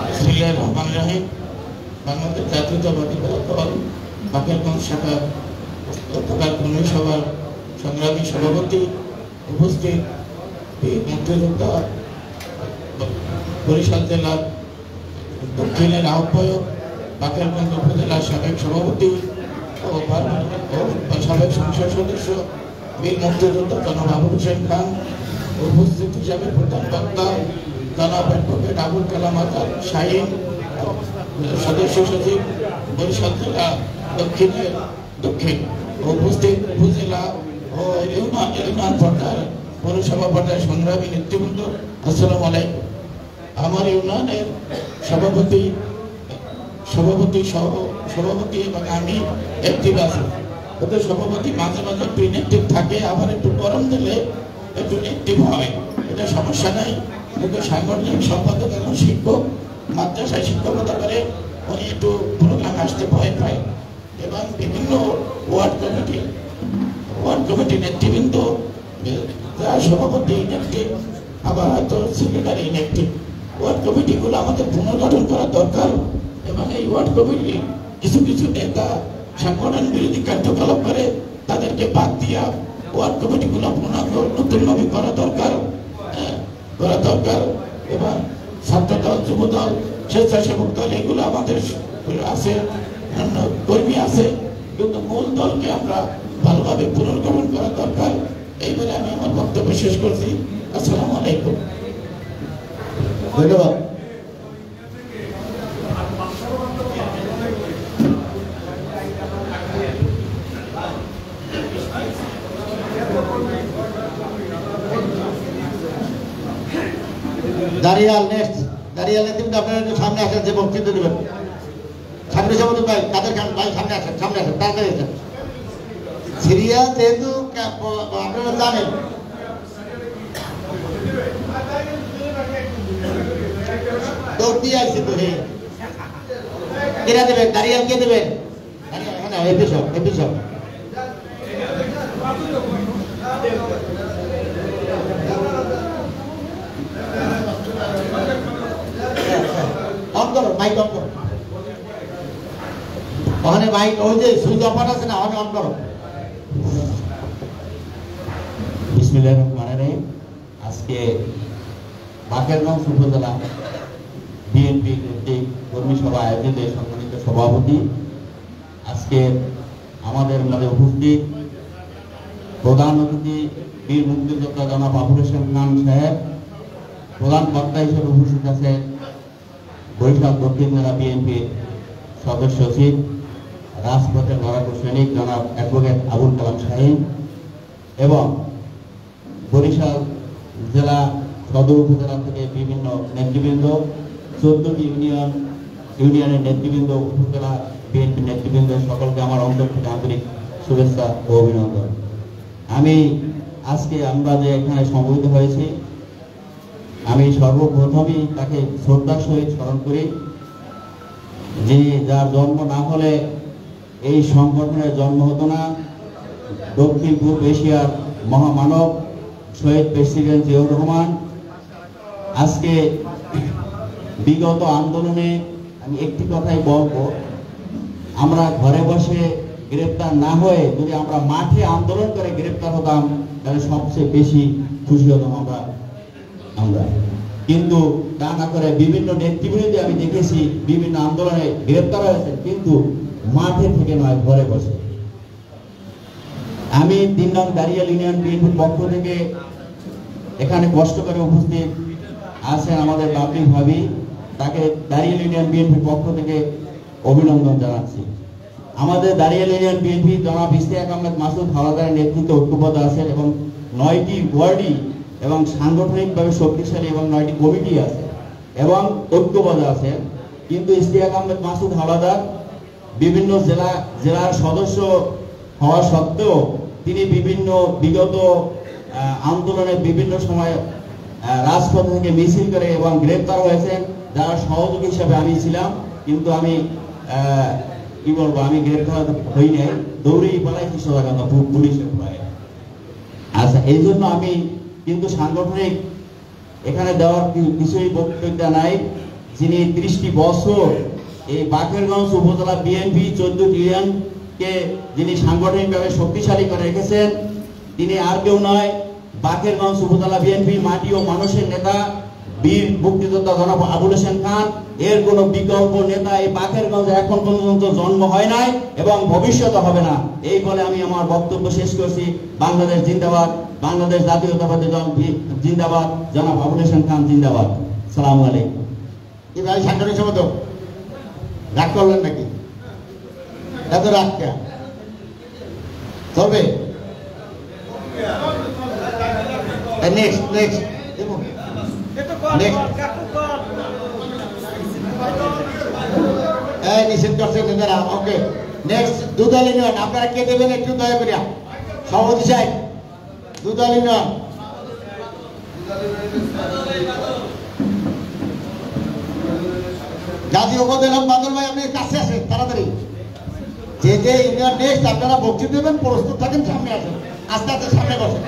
বিসমিল্লাহির রহমানির রহিম। বাংলাদেশ জাতীয়তাবাদী দল বাকেরগঞ্জ শাখা গতকাল কর্মী সভার সংগ্রামী সভাপতি, উপস্থিত মুক্তিযোদ্ধা বরিশাল জেলার দক্ষিণের আহ্বায়ক, বাকেরগঞ্জ উপজেলার সাবেক সভাপতি ও সাবেক সংসদ সদস্য বীর মুক্তিযোদ্ধা জনাব আবুল হোসেন খান, উপস্থিত হিসাবে প্রধান বক্তা জনাব অ্যাডভোকেট আবুল কালাম শাহীন, সদস্য সচিব বরিশাল জেলা দক্ষিণ, উপস্থিত উপজেলা ও ইউনিয়ন পর্যায়ের পৌরসভা পর্যায়ের সংগ্রামী নেতৃবৃন্দ, আসসালামু আলাইকুম। আমার ইউনিয়নের সভাপতি এবং আমি অ্যাক্টিভ আছি। ওদের সভাপতি মাঝে মাঝে একটু ইনঅ্যাক্টিভ থাকে, আবার একটু গরম দিলে একটু অ্যাক্টিভ হয়, এটা সমস্যা নাই। কিন্তু সাংগঠনিক সম্পাদক এবং শিক্ষক, মাদ্রাসায় শিক্ষকতা করে, উনি একটু প্রোগ্রাম আসতে ভয় পায়। এবং বিভিন্ন ওয়ার্ড কমিটি নেতৃবৃন্দ, সভাপতি ইনঅ্যাক্টিভ, আবার হয়তো সেক্রেটারি ইনঅ্যাক্টিভ। ওয়ার্ড কমিটিগুলো আমাদের পুনর্গঠন করা দরকার। এবং এই ওয়ার্ড কমিটি কিছু নেতা সংগঠন বিরোধী কার্যকলাপ করে, তাদেরকে বাদ দিয়া ওয়ার্ড কমিটিগুলো নতুনভাবে করা দরকার। এবং ছাত্রদল, যুবদল, স্বেচ্ছাসেবক দল এগুলো আমাদের আছে, কর্মী আছে, কিন্তু মূল দলকে আমরা ভালোভাবে পুনর্গঠন করা দরকার। এইবারে আমি আমার বক্তব্য শেষ করছি। আসসালামু আলাইকুম। ধন্যবাদ। দাঁড়িয়াল নেক্সট, দাঁড়িয়াল নেতৃত্ব আপনারা একটু সামনে আসেন, যে বক্তৃতা দেবেন সামনে যাবো ভাই, কাদের খান ভাই সামনে আসেন, তাড়াতাড়ি আসেন। সিরিয়া যেহেতু আপনারা জানেন, দৌড় দিয়ে আসছি তো, কেরা দেবেন? দাঁড়িয়াল কে দেবেন? হ্যাঁ এপিসব অন করো, মাইক অন করো, ওখানে মাইক ওই যে সুইচ অফ আছে না, ওখানে অন করো। বিসমিল্লাহির রহমানির রহিম। আজকে বাকেরগঞ্জ উপজেলা বিএনপি কর্তৃক কর্মী সভা আয়োজিত সম্মানিত সভাপতি, আজকে আমাদের মাঝে উপস্থিত প্রধান অতিথি বীর মুক্তিযোদ্ধা জনাব আবুল হোসেন খান সাহেব, প্রধান বক্তা হিসেবে উপস্থিত আছেন বরিশাল দক্ষিণ জেলা বিএনপির সদস্য সচিব রাজপথের লড়াকু সৈনিক জনাব অ্যাডভোকেট আবুল কালাম শাহীন এবং বরিশাল জেলা সদর উপজেলা থেকে বিভিন্ন নেতৃবৃন্দ, 14টি ইউনিয়নের নেতৃবৃন্দ, উপজেলা বিএনপি নেতৃবৃন্দ, সকলকে আমার অন্তর থেকে আন্তরিক শুভেচ্ছা ও অভিনন্দন। আমি আজকে আমরা যে এখানে সমবেত হয়েছি, আমি সর্বপ্রথমই তাকে শ্রদ্ধার সহিত স্মরণ করি, যে যার জন্ম না হলে এই সংগঠনের জন্ম হতো না। দক্ষিণ পূর্ব এশিয়ার মহামানব শহীদ প্রেসিডেন্ট জিয়াউর রহমান আজকে বিগত আন্দোলনে, আমি একটি কথাই বলবো, আমরা ঘরে বসে গ্রেপ্তার না হয়ে যদি আমরা মাঠে আন্দোলন করে গ্রেপ্তার হতাম তাহলে সবচেয়ে বেশি খুশি হতাম আমরা। কিন্তু তা না করে বিভিন্ন নেতৃবৃন্দ আমি দেখেছি বিভিন্ন আন্দোলনে গ্রেপ্তার হয়েছে, কিন্তু মাঠে থেকে নয়, ঘরে বসে। আমি 3 নং দাঁড়িয়াল ইউনিয়ন বিএনপির পক্ষ থেকে এখানে কষ্ট করে উপস্থিত আছেন আমাদের বাবলি ভাবি, তাকে দাঁড়িয়াল ইউনিয়ন বিএনপির পক্ষ থেকে অভিনন্দন জানাচ্ছি। আমাদের দাঁড়িয়াল ইউনিয়ন বিএনপি জনাব ইশতিয়াক আহমেদ মাসুদ হাওলাদারের নেতৃত্বে ঐক্যবদ্ধ আছেন এবং 9টি ওয়ার্ডই এবং সাংগঠনিকভাবে শক্তিশালী এবং 9টি কমিটি আছে এবং ঐক্যবদ্ধ আছেন। কিন্তু ইশতিয়াক আহমেদ মাসুদ হাওলাদার বিভিন্ন জেলার সদস্য হওয়া সত্ত্বেও তিনি বিভিন্ন বিগত আন্দোলনে বিভিন্ন সময় রাজপথ থেকে মিছিল করে এবং গ্রেপ্তার হয়েছেন, যারা সহযোগী হিসাবে আমি ছিলাম। কিন্তু আমি কি বলবো, আমি গ্রেপ্তার হই নাই, দৌড়েই পালাইছি সোজাগান্ধা পুলিশের ভয়ে। আচ্ছা, এই জন্য আমি কিন্তু সাংগঠনিক এখানে দেওয়ার কিছুই বক্তব্য নাই। যিনি 30টি বছর এই বাকেরগঞ্জ উপজেলা বিএনপি 14টি ইউনিয়নকে যিনি সাংগঠনিকভাবে শক্তিশালী করে রেখেছেন, তিনি আর কেউ নয়, বাকেরগঞ্জ উপজেলা বিএনপি মাটি ও মানুষের নেতা বীর মুক্তিযোদ্ধা জনাব আবুল হোসেন খান। এর কোনো বিকল্প নেতা এই বাকেরগঞ্জে এখন পর্যন্ত জন্ম হয় নাই এবং ভবিষ্যতে হবে না। এই বলে আমি আমার বক্তব্য শেষ করছি। বাংলাদেশ জিন্দাবাদ, বাংলাদেশ জাতীয়তাবাদী দল জিন্দাবাদ, জনাব আবুল হোসেন খান জিন্দাবাদ। আসসালামু আলাইকুম। কি ভাই সাংগঠনিক সম্পাদক রাগ করলেন নাকি? এত রাগ কে চলবে? নেক্সট নেক্সট নিষেধ করছেন নেতারা। ওকে, নেক্সট দুদল ইউনিয়ন, আপনারা কে দেবেন একটু দয়া করিয়া? সভাপতি সাহেব, দুদল ইউনিয়ন। গাজী উপজেলা বাদল ভাই, আপনি কাছে আসেন তাড়াতাড়ি। যে যে ইউনিয়ন নেক্সট আপনারা বক্তৃতা দেবেন, প্রস্তুত থাকেন, সামনে আসেন, আস্তে আস্তে সামনে বসেন।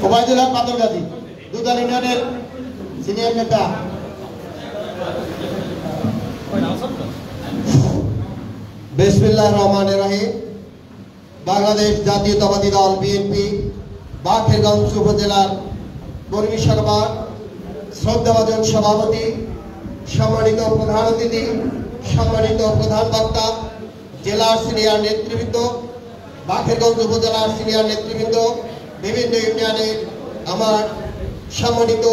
ওবায়দুল হক বাদল গাজী, দুদল ইউনিয়নের সিনিয়র নেতা। বিসমিল্লাহির রহমানির রহিম। বাংলাদেশ জাতীয়তাবাদী দল বিএনপি বাকেরগঞ্জ উপজেলার কর্মী সভা শ্রদ্ধাভাজন সভাপতি, সম্মানিত প্রধান অতিথি, সম্মানিত প্রধান বক্তা, জেলার সিনিয়র নেতৃবৃন্দ, বাকেরগঞ্জ উপজেলার সিনিয়র নেতৃবৃন্দ, বিভিন্ন ইউনিয়নের আমার সম্মানিত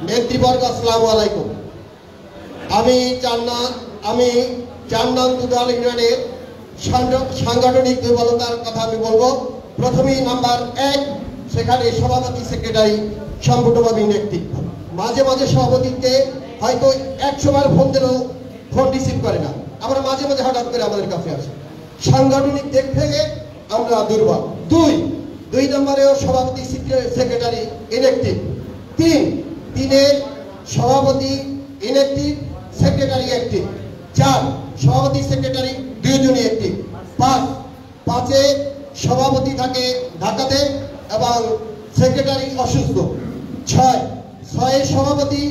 নেতৃবর্গ, আসসালামু আলাইকুম। আমি 4 নং দুদল ইউনিয়নের সাংগঠনিক দুর্বলতার কথা আমি বলবো। প্রথমেই নাম্বার 1, সেখানে সভাপতি সেক্রেটারি সম্পূর্ণভাবে ইনঅ্যাক্টিভ। মাঝে মাঝে সভাপতিকে হয়তো 100 বার ফোন দিলেও ফোন রিসিভ করে না, আমরা মাঝে মাঝে হঠাৎ করে আমাদের কাছে আসে। সাংগঠনিক দিক থেকে আমরা দুর্বল। দুই নম্বরেও সভাপতি সেক্রেটারি ইনঅ্যাক্টিভ। তিনের সভাপতি ইনঅ্যাক্টিভ, সেক্রেটারি অ্যাক্টিভ। 4 সভাপতি সেক্রেটারি দুইজনই অ্যাক্টিভ। 5 সভাপতি থাকে ঢাকাতে এবং সেক্রেটারি অসুস্থ। 6 সভাপতি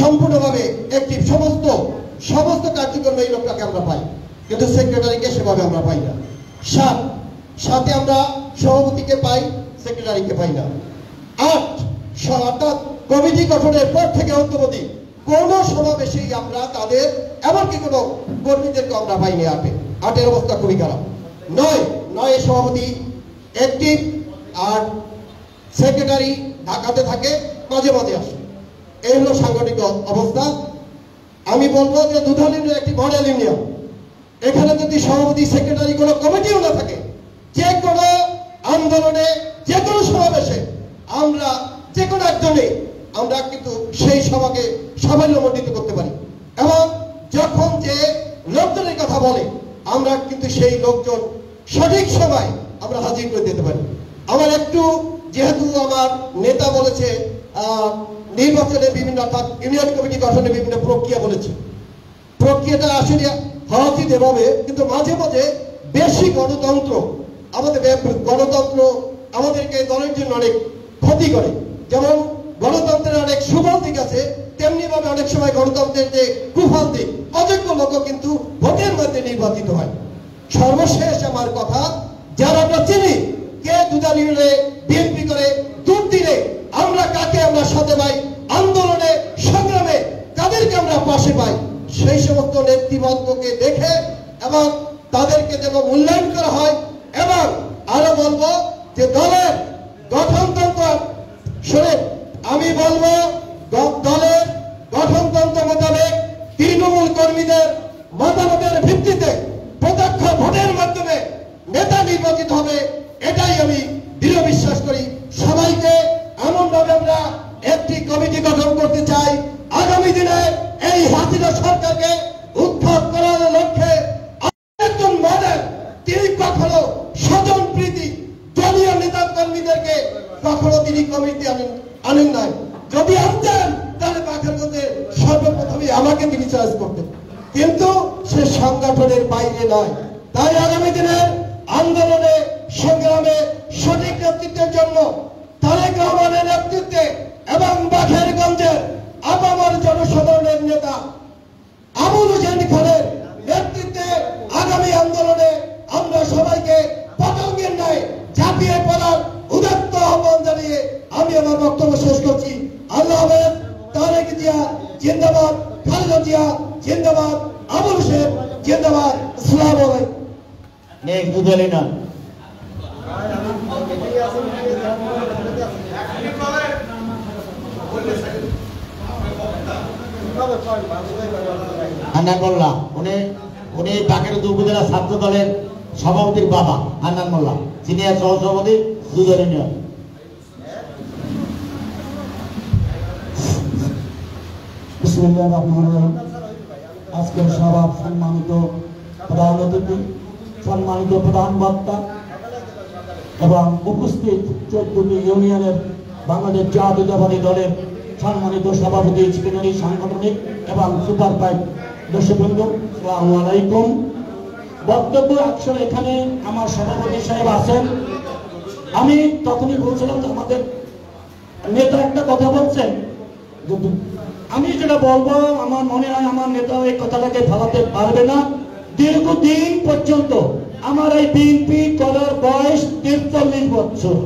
সম্পূর্ণভাবে অ্যাক্টিভ, সমস্ত কার্যক্রমে এই লোকটাকে আমরা পাই, কিন্তু সেক্রেটারিকে সেভাবে আমরা পাই না। 7 আমরা সভাপতিকে পাই, সেক্রেটারিকে পাই না। 8 অর্থাৎ কমিটি গঠনের পর থেকে অন্তর্বর্তী কোন সমাবেশেই আমরা তাদের এমনকি কোনো কর্মীদেরকে আমরা পাইনি। 8 অবস্থা খুবই খারাপ। 9 সভাপতি অ্যাক্টিভ আর সেক্রেটারি ঢাকাতে থাকে, মাঝে মাঝে আসে। এই হলো সাংগঠনিক অবস্থা। আমি বলবো যে দুধরনের একটি মডেল ইউনিয়ন, এখানে যদি সভাপতি সেক্রেটারি কোনো কমিটিও না থাকে, যে কোনো আন্দোলনে যে কোনো সমাবেশে আমরা যে কোনো একজনে আমরা কিন্তু সেই সভাকে সাফল্যমণ্ডিত করতে পারি, এবং যখন যে লোকজনের কথা বলে আমরা কিন্তু সেই লোকজন সঠিক সময় আমরা হাজির করে দিতে পারি। আমার একটু, যেহেতু আমার নেতা বলেছে নির্বাচনে বিভিন্ন, অর্থাৎ ইউনিয়ন কমিটি গঠনে বিভিন্ন প্রক্রিয়া বলেছে, প্রক্রিয়াটা আসলে হওয়া উচিত এভাবে, কিন্তু মাঝে মাঝে বেশি গণতন্ত্র আমাদেরকে দলের জন্য অনেক ক্ষতি করে। যেমন গণতন্ত্রের অনেক সুফল দিক আছে, তেমনি ভাবে অনেক সময় গণতন্ত্রের যে কুফল দিক, অযোগ্য লোক কিন্তু ভোটের মধ্যে নির্বাচিত হয়। সর্বশেষ আমার কথা, যারা আমরা চিনি কে দুদল ইউনিয়নে বিএনপি করে, দুধ দিলে আমরা কাকে আমরা সাথে পাই, আন্দোলনে সংগ্রামে তাদেরকে আমরা পাশে পাই, সেই সমস্ত নেতৃবর্গকে দেখে এবং তাদেরকে যেন মূল্যায়ন করা হয়। এবং আরো বলবো যে দলের গঠনতন্ত্র, শোনেন আমি বলবো দলের গঠনতন্ত্র মোতাবেক তৃণমূল কর্মীদের মতামতের ভিত্তিতে প্রত্যক্ষ ভোটের মাধ্যমে নেতা নির্বাচিত হবে, এটাই আমি দৃঢ় বিশ্বাস করি। সবাইকে এমনভাবে আমরা একটি কমিটি গঠন করতে চাই, আগামী দিনে এই হাসিনা সরকারকে উৎখাত করার লক্ষ্যে একজন মডেল, তিনি কখনো স্বজন প্রীতি দলীয় নেতা কর্মীদেরকে কখনো তিনি কমিটি আনেন নাই। যদি আনতেন তাহলে বাকেরগঞ্জে সর্বপ্রথমে আমাকে তিনি চয়েস করতেন, কিন্তু সে সংগঠনের বাইরে নয়। তাই আগামী দিনের আন্দোলনে সংগ্রামে সঠিক নেতৃত্বের জন্য তারেক রহমানের নেতৃত্বে এবং বাকেরগঞ্জের আপামর জনসাধারণের নেতা আবুল হোসেন খানের নেতৃত্বে আগামী আন্দোলনে আমরা সবাইকে পতঙ্গের ন্যায় ঝাঁপিয়ে পড়ার উদাত্ত আহ্বান জানিয়ে আমি আমার বক্তব্য শেষ করছি। আল্লাহ হাফেজ। তারেক জিয়া জিন্দাবাদ, খালেদা জিয়া জিন্দাবাদ, আবুল হোসেন জিন্দাবাদ। আসসালামু আলাইকুম। নেক্সট দুধলিনা হান্নান মোল্লা, উনি বাকেরগঞ্জ উপজেলা ছাত্র দলের সভাপতির বাবা হান্নান মোল্লা, সিনিয়র সহসভাপতি দুধর ইউনিয়ন। বিসমিল্লাহির রহমানির রহিম। আজকের সভা সম্মানিত প্রধান অতিথি, সম্মানিত প্রধান বক্তা এবং উপস্থিত 14টি ইউনিয়নের বাংলাদেশ জাতীয়তাবাদী দলের সম্মানিত সভাপতি, সেক্রেটারি, সাংগঠনিক এবং সুপার পাইপ দর্শকবৃন্দ, আসসালামু আলাইকুম। বক্তব্য আসলে এখানে আমার সভাপতি সাহেব আছেন। আমি তখনই বলছিলাম যে আমাদের নেতা একটা কথা বলছেন, আমি যেটা বলবো আমার মনে হয় আমার নেতা এই কথাটাকে ফেলাতে পারবে না। দীর্ঘদিন পর্যন্ত আমার এই বিএনপি করার বয়স 43 বছর।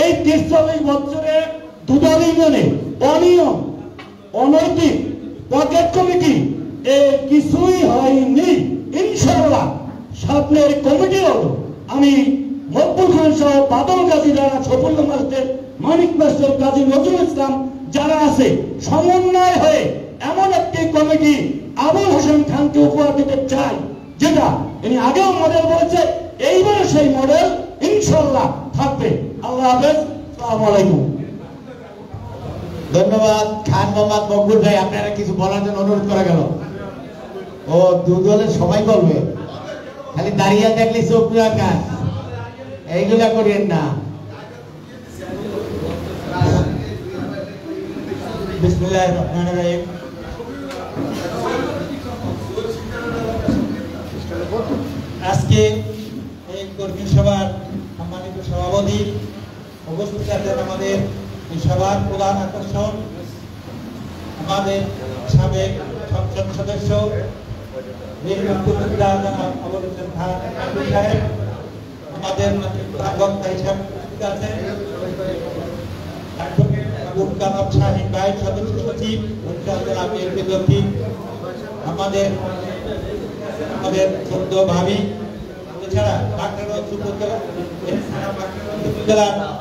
এই 43 বছরে দুদল ইউনিয়নে অনিয়ম, অনৈতিক, পকেট কমিটি কিছুই হয়নি। ইনশাআল্লাহ সামনের কমিটি হলো আমি মকবুল খান সহ বাদল গাজী, যারা সফুল্লাহ মাস্টার, মানিক মাস্টার, কাজী নজরুল ইসলাম যারা আছে, সমন্বয় হয়ে এমন একটি কমিটি আবুল হোসেন খানকে উপহার দিতে চাই, যেটা ইনি আগেও মডেল বলেছে, এইবার সেই মডেল ইনশাআল্লাহ থাকবে। আল্লাহ হাফেজ, আসসালামু আলাইকুম। ধন্যবাদ খান মোহাম্মদ মকবুল ভাই, আপনারা কিছু বলার জন্য অনুরোধ করা গেল। ও দু দলের সবাই বলবে, খালি দাঁড়িয়ে দেখলে চোখ কাজ, এইগুলা করেন না। বিসমিল্লাহির রহমানির রহিম। আজকে এই কর্মী সভার সম্মানিত সভাপতি উপস্থিত আছেন, আমাদের এই সভার প্রধান আকর্ষণ আমাদের সাবেক সংসদ সদস্য আমাদের বক্তা হিসাবে আছেন আবুল কালাম শাহীন ভাই, সদস্য সচিব আমাদের আমাদের ছোট্ট ভাবি, এছাড়া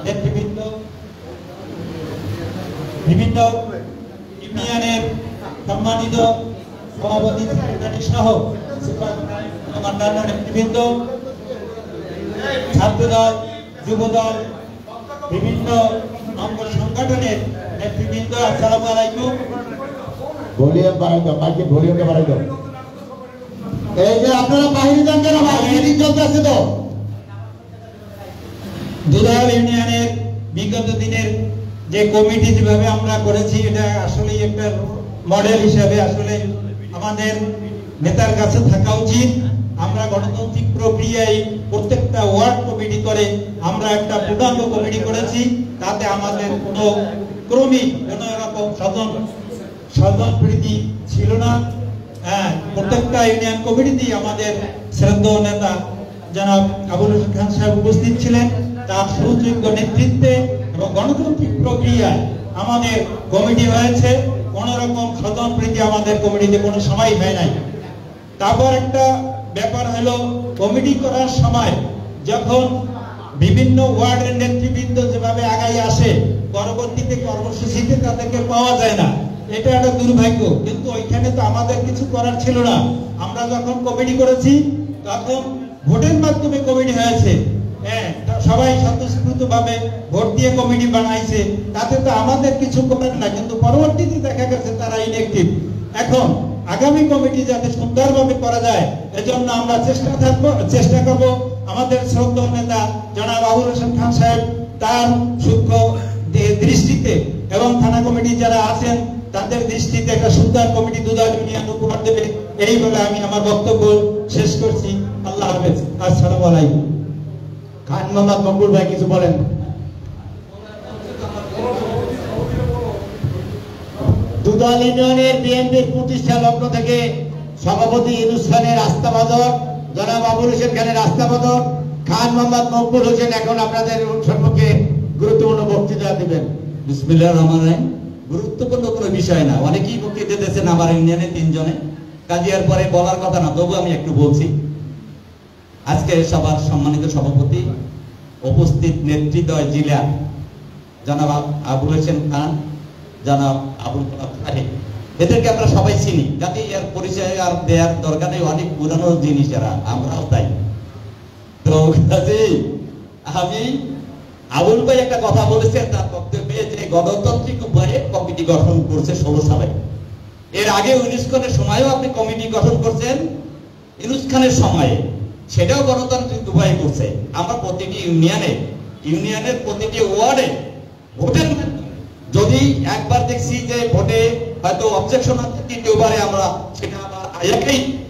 নেতৃবৃন্দ, বিভিন্ন ইউনিয়নের সম্মানিত সভাপতি সেক্রেটারি সহ অন্যান্য নেতৃবৃন্দ, ছাত্রদল, যুবদল, বিভিন্ন অঙ্গ সংগঠনের নেতৃবৃন্দ, আসসালামু আলাইকুম। ভলিউম বাড়াই দাও, মাইকের ভলিউমটা বাড়াই দাও। এই যে আপনারা বাহিরে যান কেন, মিটিং চলতেছে তো। দুধাল ইউনিয়নের বিগত দিনের যে কমিটি যেভাবে আমরা করেছি, এটা আসলে একটা মডেল হিসাবে আসলে আমাদের নেতার কাছে থাকা উচিত। আমরা গণতান্ত্রিক প্রক্রিয়ায় প্রত্যেকটা ওয়ার্ড কমিটি করে আমরা একটা পূর্ণাঙ্গ কমিটি করেছি, তাতে আমাদের কোনো ক্রমিক কোন রকম স্বজন প্রীতি ছিল না। হ্যাঁ, প্রত্যেকটা ইউনিয়ন কমিটিতেই আমাদের শ্রদ্ধেয় নেতা জনাব আবুল হোসেন খান সাহেব উপস্থিত ছিলেন। তার সুযোগ্য নেতৃত্বে এবং গণতান্ত্রিক প্রক্রিয়ায় আমাদের কমিটি হয়েছে। কোন রকম স্বজন প্রীতি আমাদের কমিটিতে কোনো সময় হয় নাই। তারপর একটা ব্যাপার হলো, কমিটি করার সময় যখন বিভিন্ন ওয়ার্ডের নেতৃবৃন্দ যেভাবে আগাই আসে, পরবর্তীতে কর্মসূচিতে তাদেরকে পাওয়া যায় না, এটা একটা দুর্ভাগ্য। কিন্তু ওইখানে তো আমাদের কিছু করার ছিল না। আমরা যখন কমিটি করেছি তখন ভোটের মাধ্যমে কমিটি হয়েছে। হ্যাঁ, সবাই স্বতঃস্ফূর্তভাবে ভোট দিয়ে কমিটি বানাইছে, তাতে তো আমাদের কিছু করার না। কিন্তু পরবর্তীতে দেখা গেছে তারা ইনঅ্যাক্টিভ। এখন আগামী কমিটি যাতে সুন্দরভাবে করা যায়, এজন্য আমরা চেষ্টা করব। আমাদের শ্রদ্ধেয় নেতা জনাব আবুল হোসেন খান সাহেব তার সূক্ষ্ম দৃষ্টিতে এবং থানা কমিটি যারা আছেন তাদের দৃষ্টিতে একটা সুন্দর কমিটি দুধাল ইউনিয়ন উপহার দেবে, এই বলে আমি আমার বক্তব্য শেষ করছি। আল্লাহ হাফেজ, আসসালামু আলাইকুম। খান মোহাম্মদ মকবুল ভাই কিছু বলেন। দুধাল ইউনিয়নের বিএনপির প্রতিষ্ঠা লগ্ন থেকে সভাপতি ইউনুস খানের আস্থাবাদক, জনাব আবুল হোসেন খানের আস্থাবাদক খান মোহাম্মদ মকবুল হোসেন এখন আপনাদের সম্মুখে গুরুত্বপূর্ণ বক্তৃতা দিবেন। বিসমিল্লাহির রহমানির রহিম। গুরুত্বপূর্ণ কোনো বিষয় না, অনেকেই বক্তৃতা দিয়েছেন আমার ইউনিয়নে তিনজনে, কাজিয়ার পরে বলার কথা না, তবু আমি একটু বলছি। আজকে সবার সম্মানিত সভাপতি, উপস্থিত নেতৃত্বয় জেলা জনাব আবুল হোসেন খান, জনাব আবুল কালাম শাহীন, এদেরকে আমরা সবাই চিনি, যাতে এর পরিচয় আর দেওয়ার দরকার নেই, অনেক পুরানো জিনিস এরা, আমরাও তাই। তো আমি আবুল ভাই একটা কথা বলেছেন তার বক্তব্যে, যে গণতান্ত্রিক উপায়ে কমিটি গঠন করছে 16 সালে। এর আগে ইউনুস খানের সময়ও আপনি কমিটি গঠন করছেন, ইউনুস খানের সময়ে সেটাও গণতান্ত্রিক উপায়ে করছে। আমরা প্রতিটি ইউনিয়নের প্রতিটি ওয়ার্ডে ভোটের যদি একবার দেখছি যে ভোটে হয়তো অবজেকশন আছে, দ্বিতীয়বারে আমরা সেটা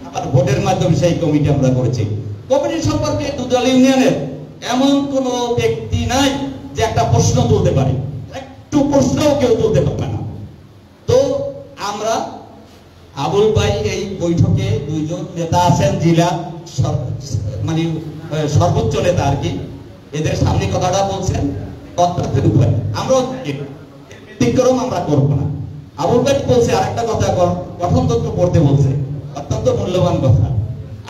আবার ভোটের মাধ্যমে সেই কমিটি আমরা করেছি। কমিটি সম্পর্কে দুধাল ইউনিয়নের এমন কোন ব্যক্তি নাই যে একটা প্রশ্ন তুলতে পারে, একটু প্রশ্নও কেউ তুলতে পারবে না। তো আমরা আবুল ভাই এই বৈঠকে দুইজন নেতা আছেন জেলা মানে সর্বোচ্চ নেতা আর কি, এদের সামনে কথাটা বলছেন কর্তব্যের উপরে, আমরা ব্যতিক্রম আমরা করবো না। আবুল ভাই বলছে আরেকটা কথা, গঠনতন্ত্র পড়তে বলছে, অত্যন্ত মূল্যবান কথা।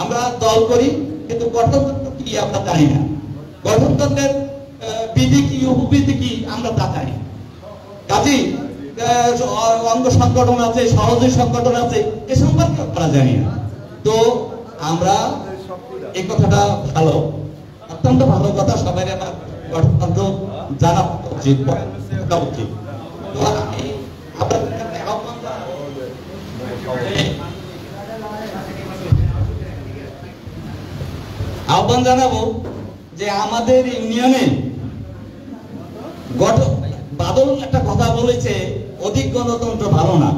আমরা দল করি কিন্তু গঠনতন্ত্র কি আমরা জানি না, গঠনতন্ত্রের বিধি কি উপবিধি কি আমরা তা জানি। কাজী অঙ্গ সংগঠন আছে, সহযোগী সংগঠন আছে, এ সম্পর্কে আমরা জানি না। তো আমরা এই কথাটা ভালো, অত্যন্ত ভালো কথা, সবাই আমার গঠনতন্ত্র জানা উচিত, উচিত। আহ্বান জানাবো যে আমাদের ইউনিয়নে বাদল একটা কথা বলেছে, অধিক গণতন্ত্র ভালো না।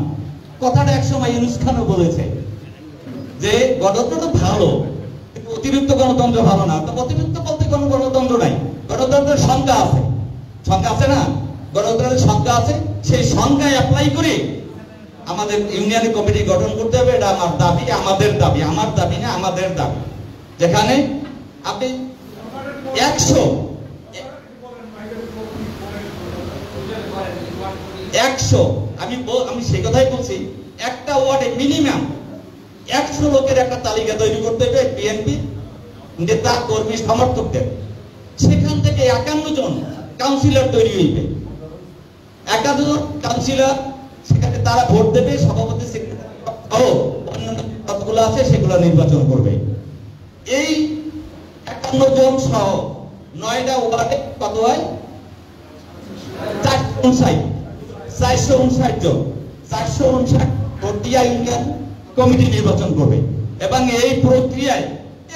কথাটা একসময় ইউনুস খানও বলেছে যে গণতন্ত্র তো ভালো, কিন্তু অতিরিক্ত গণতন্ত্র ভালো না। তো অতিরিক্ত বলতে কোনো গণতন্ত্র নাই, গণতন্ত্রের সংজ্ঞা আছে, সংজ্ঞা আছে না, গণতন্ত্রের সংজ্ঞা আছে। সেই সংজ্ঞায় অ্যাপ্লাই করে আমাদের ইউনিয়ন কমিটি গঠন করতে হবে। এটা আমার দাবি, আমাদের দাবি, আমার দাবি না, আমাদের দাবি। যেখানে আপনি 100 আমি সেই কথাই বলছি, একটা ওয়ার্ডে মিনিমাম 100 লোকের একটা তালিকা তৈরি করতে হবে বিএনপি নেতা কর্মী সমর্থকদের। সেখান থেকে 51 জন কাউন্সিলর তৈরি হইবে। 51 জন কাউন্সিলর, সেখানে তারা ভোট দেবে, সভাপতি সেক্রেটারি ও অন্যান্য পদগুলো আছে সেগুলো নির্বাচন করবে। এই 51 জন সহ 9টা ওয়ার্ডে কত হয়? 459 জন, 459 ভোট দিয়া ইউনিয়ন কমিটি নির্বাচন করবে। এবং এই প্রক্রিয়ায়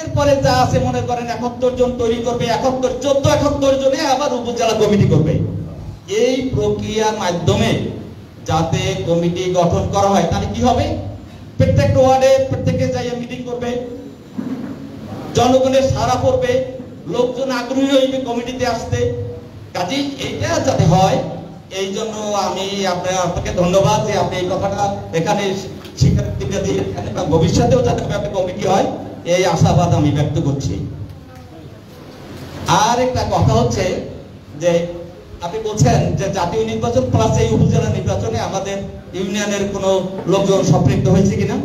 এরপরে যা আছে মনে করেন 71 জন তৈরি করবে, 71 জনে আবার উপজেলা কমিটি করবে। এই প্রক্রিয়ার মাধ্যমে যাতে কমিটি গঠন করা হয়, তাহলে কি হবে? প্রত্যেকটা ওয়ার্ডে প্রত্যেকে যাই মিটিং করবে, জনগণের সাড়া পড়বে, লোকজন আগ্রহী হইবে কমিটিতে আসতে। কাজে এইটা যাতে হয়, এই জন্য আমি আপনাকে ধন্যবাদ যে আপনি এই কথাটা এখানে শিক্ষার্থীদের দিয়ে ভবিষ্যতেও যাতে একটা কমিটি হয় এই আশাবাদ আমি ব্যক্ত করছি। আর একটা কথা হচ্ছে যে আপনি বলছেন যে জাতীয় নির্বাচন প্লাস এই উপজেলা নির্বাচনে আমাদের ইউনিয়নের কোনো লোকজন সম্পৃক্ত হয়েছে কিনা?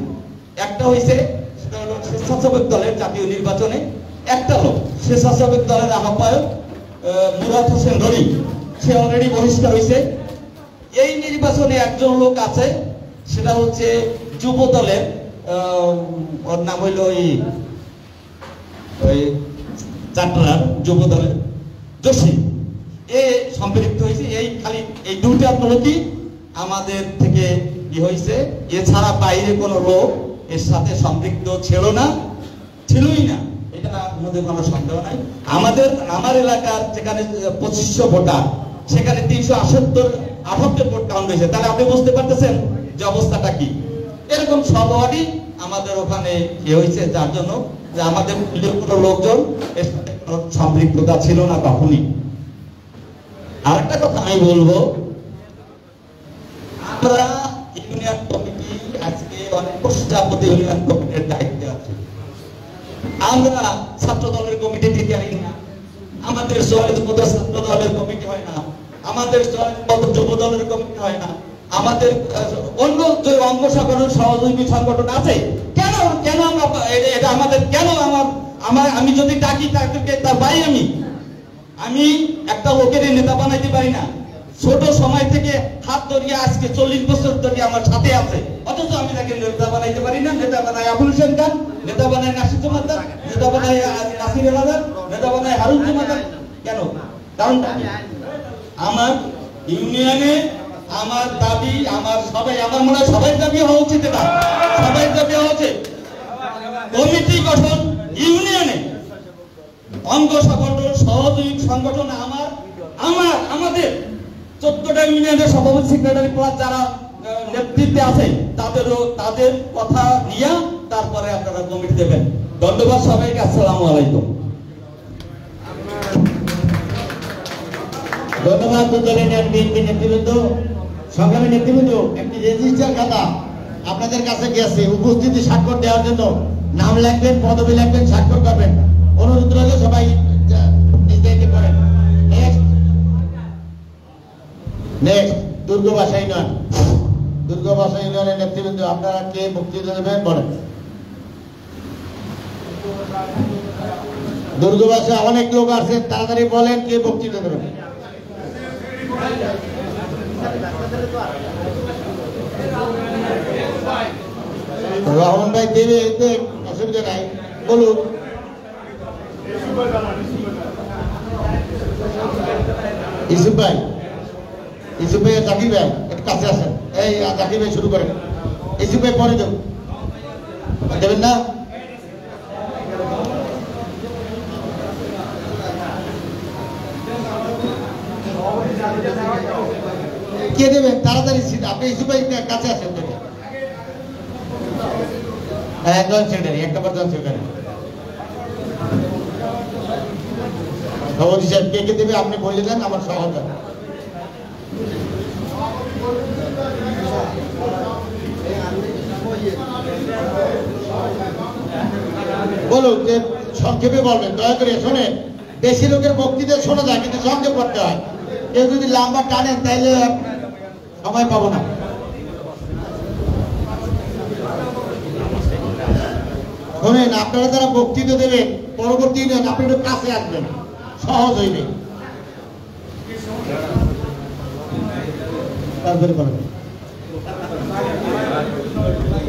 একটা হয়েছে, সেটা হলো স্বেচ্ছাসেবক দলের জাতীয় নির্বাচনে একটা লোক, স্বেচ্ছাসেবক দলের আহ্বায়ক মুরাদ হোসেন রনি, সে অলরেডি বহিষ্কার হয়েছে। এই নির্বাচনে একজন লোক আছে, সেটা হচ্ছে যুব দলের, ওর নাম হইল ওই চাটরার যুব দলের জসিম, এ সম্পৃক্ত হয়েছে। এই খালি এই দুইটা লোকই আমাদের থেকে কি হয়েছে, এছাড়া বাইরে কোনো লোক এর সাথে সম্পৃক্ত ছিলই না, এটা মধ্যে কোনো সন্দেহ নাই। আমার এলাকার যেখানে 2500 ভোটার, সেখানে 378 ভোট কাউন্ট হয়েছে। তাহলে আপনি বুঝতে পারতেছেন যে অবস্থাটা কি। এরকম সবই আমাদের ওখানে কি হয়েছে, যার জন্য যে আমাদের কোনো লোকজন এর সাথে সম্পৃক্ততা ছিল না কখনই। আরেকটা কথা আমি বলবো, আমরা ইউনিয়ন কমিটি আজকে অনেক বছর যাবত ইউনিয়ন কমিটির দায়িত্বে আছে। আমরা ছাত্র দলের কমিটি দিতে পারি না, আমাদের জয়ের মতো ছাত্র দলের কমিটি হয় না, আমাদের জয়ের মতো যুব দলের কমিটি হয় না, আমাদের অন্য যে অঙ্গ সংগঠন সহযোগী সংগঠন আছে, কেন আমরা এটা আমাদের কেন আমি যদি ডাকি তাদেরকে তার বাইরে আমি একটা লোকের নেতা বানাইতে পারি না। ছোট সময় থেকে হাত ধরিয়ে আজকে 40 বছর ধরে আমার সাথে আছে, অথচ আমি তাকে নেতা বানাইতে পারি না। নেতা বানায় আবুল হোসেন খান, নেতা বানায় নাসির জমাদার, নেতা বানায় নাসির আলাদার, নেতা বানায় হারুন জমাদার। কেন? কারণটা আমার ইউনিয়নে আমার দাবি, আমার মনে হয় সবাই দাবি হওয়া উচিত, এটা সবাই দাবি হওয়া উচিত। কমিটি গঠন ইউনিয়নে, অঙ্গ সংগঠন সহযোগী সংগঠন আমাদের 14টা ইউনিয়নের সভাপতি সেক্রেটারি প্লাস যারা নেতৃত্বে আছে তাদের কথা নিয়ে তারপরে আপনারা কমিটি দেবেন। ধন্যবাদ সবাইকে, আসসালামু আলাইকুম। ধন্যবাদ বিএনপি নেতৃবৃন্দ, সংগ্রামী নেতৃবৃন্দ। একটি রেজিস্টার খাতা আপনাদের কাছে গেছে, উপস্থিতি স্বাক্ষর দেওয়ার জন্য নাম লিখবেন, পদবি লিখবেন, স্বাক্ষর করবেন। অনুরোধ রইল সবাই করেন। নেক্সট দুর্গবাসা ইউনিয়নের নেতৃবৃন্দ, আপনারা কে বক্তৃতা দেবেন বলেন। দুর্গবাসা অনেক লোক আছে, তাড়াতাড়ি বলেন কে বক্তৃতা দেবেন। রহমান ভাই দেবে, অসুবিধা নাই, বলুন। ইসুফ ভাই জাকির ভাই একটু কাছে আসেন। এই জাকির ভাই শুরু করেন। ইসুফ ভাই পরে দেবেন না? কে দেবেন? তাড়াতাড়ি আপনি ইসুফ ভাই কাছে আসেন। হ্যাঁ, জয়েন্ট সেক্রেটারি, 1 নম্বর জয়েন্ট সেক্রেটারি সভাপতি সাহেব কে দেবে আপনি বলে দেন, আমার সহযোগিতা। বলুন যে সংক্ষেপে বলবেন, দয়া করে শোনেন। বেশি লোকের বক্তৃতা শোনা যায় কিন্তু সংক্ষেপ করতে হয়। কেউ যদি লম্বা টানেন তাইলে সময় পাবো না। শোনেন, আপনারা যারা বক্তৃতা দেবেন পরবর্তী দিন আপনি একটু কাছে আসবেন, সহজ হইবে।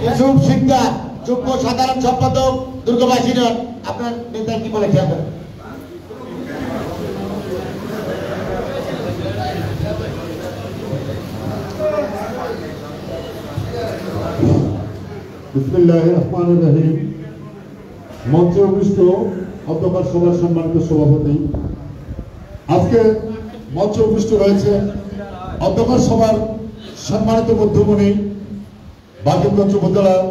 ইউসুফ সিকদার, যুগ্ম সাধারণ সম্পাদক, দুর্গাবাসী রোড। আপনার নেতা কি বলেছেন? বিসমিল্লাহির রহমানির রহিম। মঞ্চে উপস্থিত অধ্যক্ষ সভার সম্মানিত সভাপতি, আজকে মঞ্চে উপস্থিত রয়েছে অধ্যক্ষ সভার সম্মানিত মধ্যমণি, বাকেরগঞ্জ উপজেলার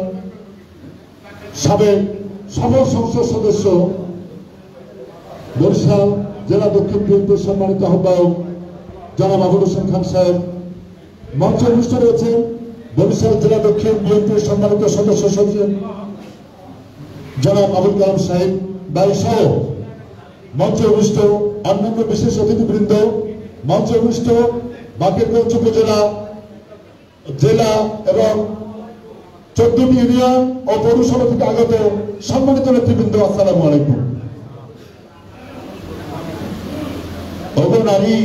সাবেক সংসদ সদস্য, বরিশাল জেলা দক্ষিণ বিএনপির সম্মানিত আহ্বায়ক জনাব আবুল হোসেন খান সাহেব। মঞ্চে উপস্থিত রয়েছে বরিশাল জেলা দক্ষিণ বিএনপির সম্মানিত সদস্য সচিব জনাব আবুল কালাম সাহেব ভাই সহ মঞ্চে উপস্থিত অন্যান্য বিশেষ অতিথিবৃন্দ, মঞ্চে উপস্থিত বাকেরগঞ্জ উপজেলা, জেলা এবং 14টি ইউনিয়ন ও পৌরসভা থেকে আগত সম্মানিত নেতৃবৃন্দ, আসসালামু আলাইকুম। ওগো নারী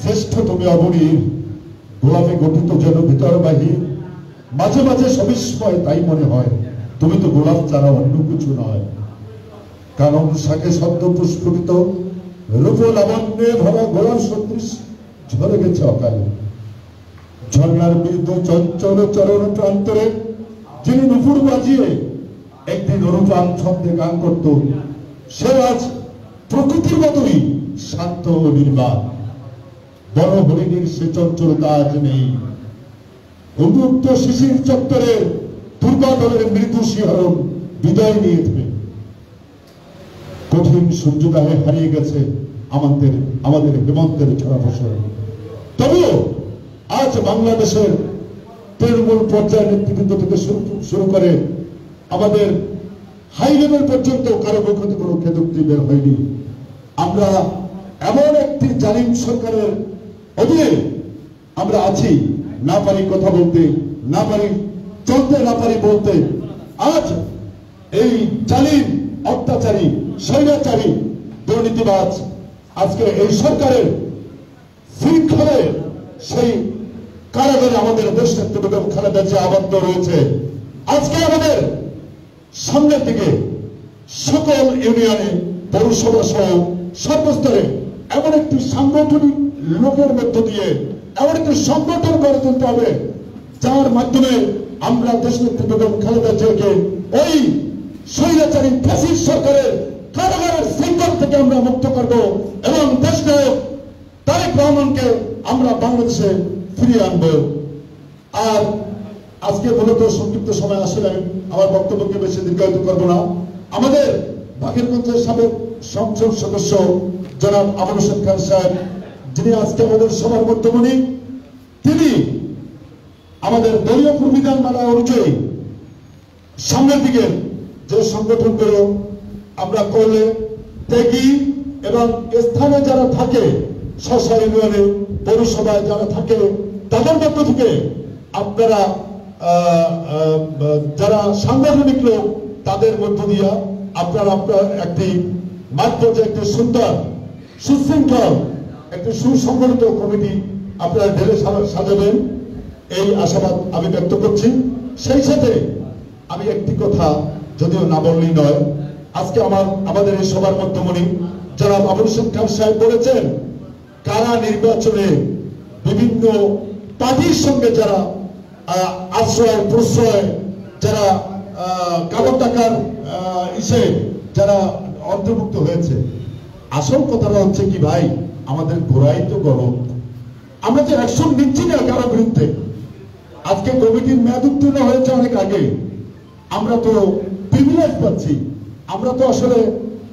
শ্রেষ্ঠ তুমি অবনীর, গোলাপে গঠিত যেন ভিতর বাহির, মাঝে মাঝে সবিস্ময় তাই মনে হয় তুমি তো গোলাপ ছাড়া অন্য কিছু নয়। কারণ শাকে সদ্য পুষ্পিত রূপ লাবণ্যে ভরা গোলাপ সদৃশ ঝরে গেছে অকালে। ঝর্ণার মৃদু চঞ্চল চরণ প্রান্তরে যিনি নুপুর বাজিয়ে একদিন অনুপান ছন্দে গান করত, সে আজ প্রকৃতির মতোই শান্ত ও নির্বাক। বড় হরিণীর সে চঞ্চলতা আজ নেই। উন্মুক্ত শিশির চত্বরের দুর্বাদলের মৃদু শিহরণ বিদায় নিয়ে দেবে। কঠিন সূর্যোদয়ে হারিয়ে গেছে আমাদের হেমন্তের ঝরা ফসল। তবুও আজ বাংলাদেশের তৃণমূল পর্যায়ের নেতৃবৃন্দ থেকে শুরু করে আমাদের হাই লেভেল পর্যন্ত কারো পক্ষ থেকে কোনো খেদোক্তি বের হয়নি। আমরা এমন একটি জালিম সরকারের অধীনে আমরা আছি, না পারি কথা বলতে, না পারি চলতে, না পারি বলতে। আজ এই জালিম, অত্যাচারী, স্বৈরাচারী, দুর্নীতিবাজ আজকে এই সরকারের শৃঙ্খলে সেই কারাগারে আমাদের দেশ নেত্রী বেগম খালেদা জিয়া আবদ্ধ রয়েছে। আজকে আমাদের সামনের দিকে সকল ইউনিয়নে, পৌরসভা সহ সর্বস্তরে এমন একটি সাংগঠনিক লোকের মধ্য দিয়ে এমন একটি সংগঠন গড়ে তুলতে হবে, যার মাধ্যমে আমরা দেশ নেত্রী বেগম খালেদা জিয়াকে ওই স্বৈরাচারী ফ্যাসিস্ট সরকারের কারাগারের শৃঙ্খল থেকে আমরা মুক্ত করব এবং দেশ নায়ক তারেক রহমানকে আমরা বাংলাদেশে ফিরিয়ে আনব। আর আজকে মূলত সংক্ষিপ্ত সময় আসলে আমার বক্তব্যকে বেশি দীর্ঘায়িত করবো না। আমাদের বাকেরগঞ্জের সাবেক সংসদ সদস্য জনাব আবুল হোসেন খান সাহেব, যিনি আজকে আমাদের সবার মধ্যমণি, তিনি আমাদের দলীয় প্রবিধান মালা অনুযায়ী সামনের দিকে যে সংগঠনগুলো আমরা করলে ত্যাগী এবং স্থানে যারা থাকে, স্ব ইউনিয়নে, পৌরসভায় যারা থাকে, তাদের মধ্য থেকে আপনারা যারা সাংগঠনিক লোক, তাদের মধ্য দিয়ে আপনারা একটি মাঠ পর্যায়ে একটি সুন্দর, সুশৃঙ্খল, একটি সুসংগঠিত কমিটি আপনারা ঢেলে সাজাবেন, এই আশাবাদ আমি ব্যক্ত করছি। সেই সাথে আমি একটি কথা যদিও না বললেই নয়, আজকে আমাদের এই সবার মধ্যমণি জনাব আবুল হোসেন খান সাহেব বলেছেন কারা নির্বাচনে বিভিন্ন পার্টির সঙ্গে যারা আশ্রয় প্রশ্রয়, যারা কালো টাকার ইসে যারা অন্তর্ভুক্ত হয়েছে। আসল কথাটা হচ্ছে কি ভাই, আমাদের ঘোড়াই তো গরম। আমরা যে অ্যাকশন নিচ্ছি না কারো বিরুদ্ধে, আজকে কমিটির মেয়াদ উত্তীর্ণ হয়েছে অনেক আগে, আমরা তো প্রিভিলেজ পাচ্ছি। আমরা তো আসলে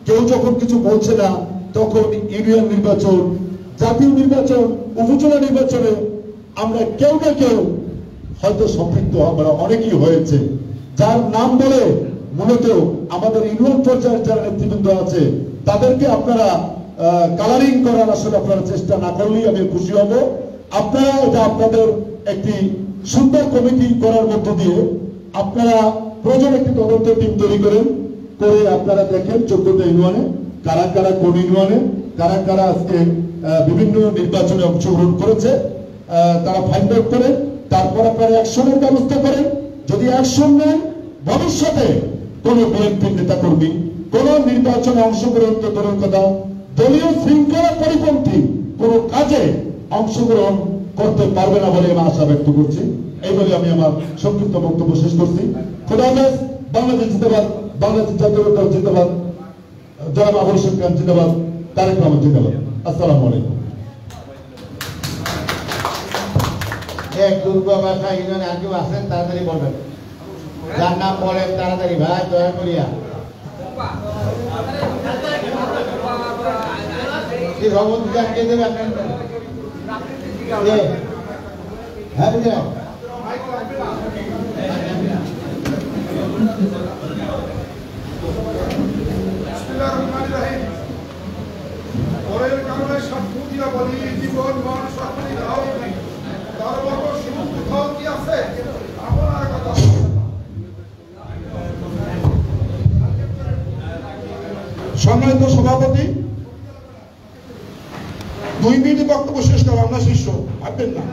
কেউ যখন কিছু বলছে না তখন ইউনিয়ন নির্বাচন, জাতীয় নির্বাচন, উপজেলা নির্বাচনে আমরা কেউ না কেউ হয়তো সম্পৃক্ত আমরা অনেকেই হয়েছে, যার নাম বলে মূলত আমাদের ইউনিয়ন পর্যায়ের যারা নেতৃবৃন্দ আছে তাদেরকে আপনারা কালারিং করার আসলে আপনারা চেষ্টা না করলেই আমি খুশি হব। আপনারা এটা আপনাদের একটি সুন্দর কমিটি করার মধ্য দিয়ে আপনারা প্রয়োজন একটি তদন্ত টিম তৈরি করেন, করে আপনারা দেখেন 14টা ইউনিয়নে কারা কারা কোন ইউনিয়নে কারা কারা আজকে বিভিন্ন নির্বাচনে অংশগ্রহণ করেছে তারা ফাইন্ড আউট করেন। তারপর আপনারা অ্যাকশনের ব্যবস্থা করেন। যদি অ্যাকশন নেন, ভবিষ্যতে কোন বিএনপির নেতাকর্মী কোন নির্বাচনে অংশগ্রহণ তো দূরের কথা, দলীয় শৃঙ্খলা পরিপন্থী কোন কাজে অংশগ্রহণ করতে পারবে না বলে আমি আশা ব্যক্ত করছি। এই বলে আমি আমার সংক্ষিপ্ত বক্তব্য শেষ করছি। খোদা হাফেজ। বাংলাদেশ জিন্দাবাদ, বাংলাদেশ জাতীয় দল জিন্দাবাদ, জনাব আবুল হোসেন খান জিন্দাবাদ, তারেক রহমান জিন্দাবাদ। আসসালামু আলাইকুম। এক দুর্গাবাসা ইউনিয়নে আর কেউ আছেন তাড়াতাড়ি বলবেন, যার নাম বলেন তাড়াতাড়ি ভাই, দয়া করিয়া। কে দেবে আপনার? হ্যাঁ বুঝলেন? পরের কারণে সাক্ষ্য দিয়া বলি, জীবন মন সকলই দাও, তার মতো শুধু কোথাও কি আছে? আপনার কথা সম্মানিত সভাপতি, 2 মিনিটে বক্তব্য শেষ করবো, আমরা শিষ্য ভাববেন না।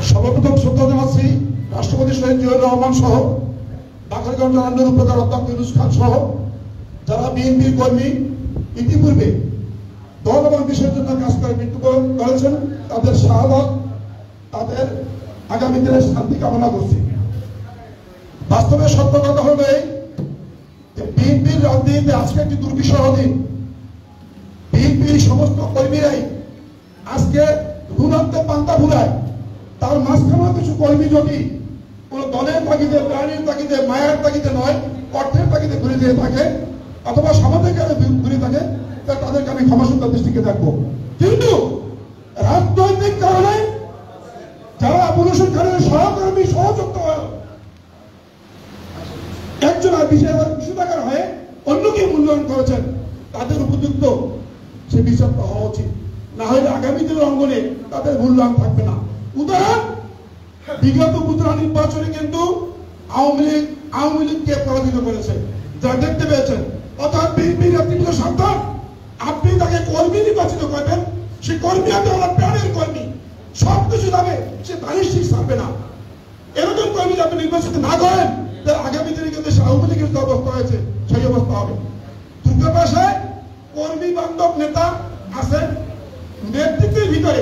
সর্বপ্রথম শ্রদ্ধা জানাচ্ছি রাষ্ট্রপতি শহীদ জিয়াউর রহমান সহ বাকরগঞ্জ আন্দোলন উপকার অধ্যক্ষ ইউনুস খান সহ যারা বিএনপির কর্মী ইতিপূর্বে দল এবং দেশের জন্য কাজ করে মৃত্যুবরণ করেছেন, তাদের শাহাদত, তাদের আগামী দিনের শান্তি কামনা করছি। বাস্তবে সত্য কথা হলো এই, বিএনপির রাজনীতিতে আজকে একটি দুর্বিষহ দিন। বিএনপির সমস্ত কর্মীরাই আজকে ঘুরাতে পান্তা ঘুরায়, তার মাঝখানেও কিছু কর্মী যদি কোন দলের তাগিদে, প্রাণীর তাগিদে, মায়ের তাগিদে নয়, অর্থের তাগিদে ঘুরে দিয়ে থাকে অথবা সমাজের কাছে ঘুরে থাকে, তাদেরকে আমি ক্ষমাসুন্দর দৃষ্টিকে দেখবো। কিন্তু রাজনৈতিক কারণে যারা আবুল হোসেন খানের সহকর্মী সহযোগ্য একজন বিষয়টাকার হয়ে অন্যকে মূল্যায়ন করেছেন, তাদের উপযুক্ত সে বিচারটা হওয়া উচিত। না হলে আগামী দিনের অঙ্গনে তাদের মূল্যায়ন থাকবে না। উদাহরণ, বিগত উপজেলা নির্বাচনে কিন্তু আওয়ামী লীগকে পরাজিত করেছে, যা দেখতে পেয়েছেন। অর্থাৎ বিএনপির নেতৃত্ব সাবধান, আপনি তাকে কর্মী নির্বাচিত করবেন, সে কর্মী হবে আমার প্রাণের কর্মী, সবকিছু যাবে, সে দানিশিক ছাড়বে না। এরকম কর্মী আপনি নির্বাচিত না করেন, তার আগামী দিনে কিন্তু আওয়ামী লীগের যে অবস্থা হয়েছে সেই অবস্থা হবে। দুর্গা ভাষায় কর্মী বান্ধব নেতা আছে, নেতৃত্বের ভিতরে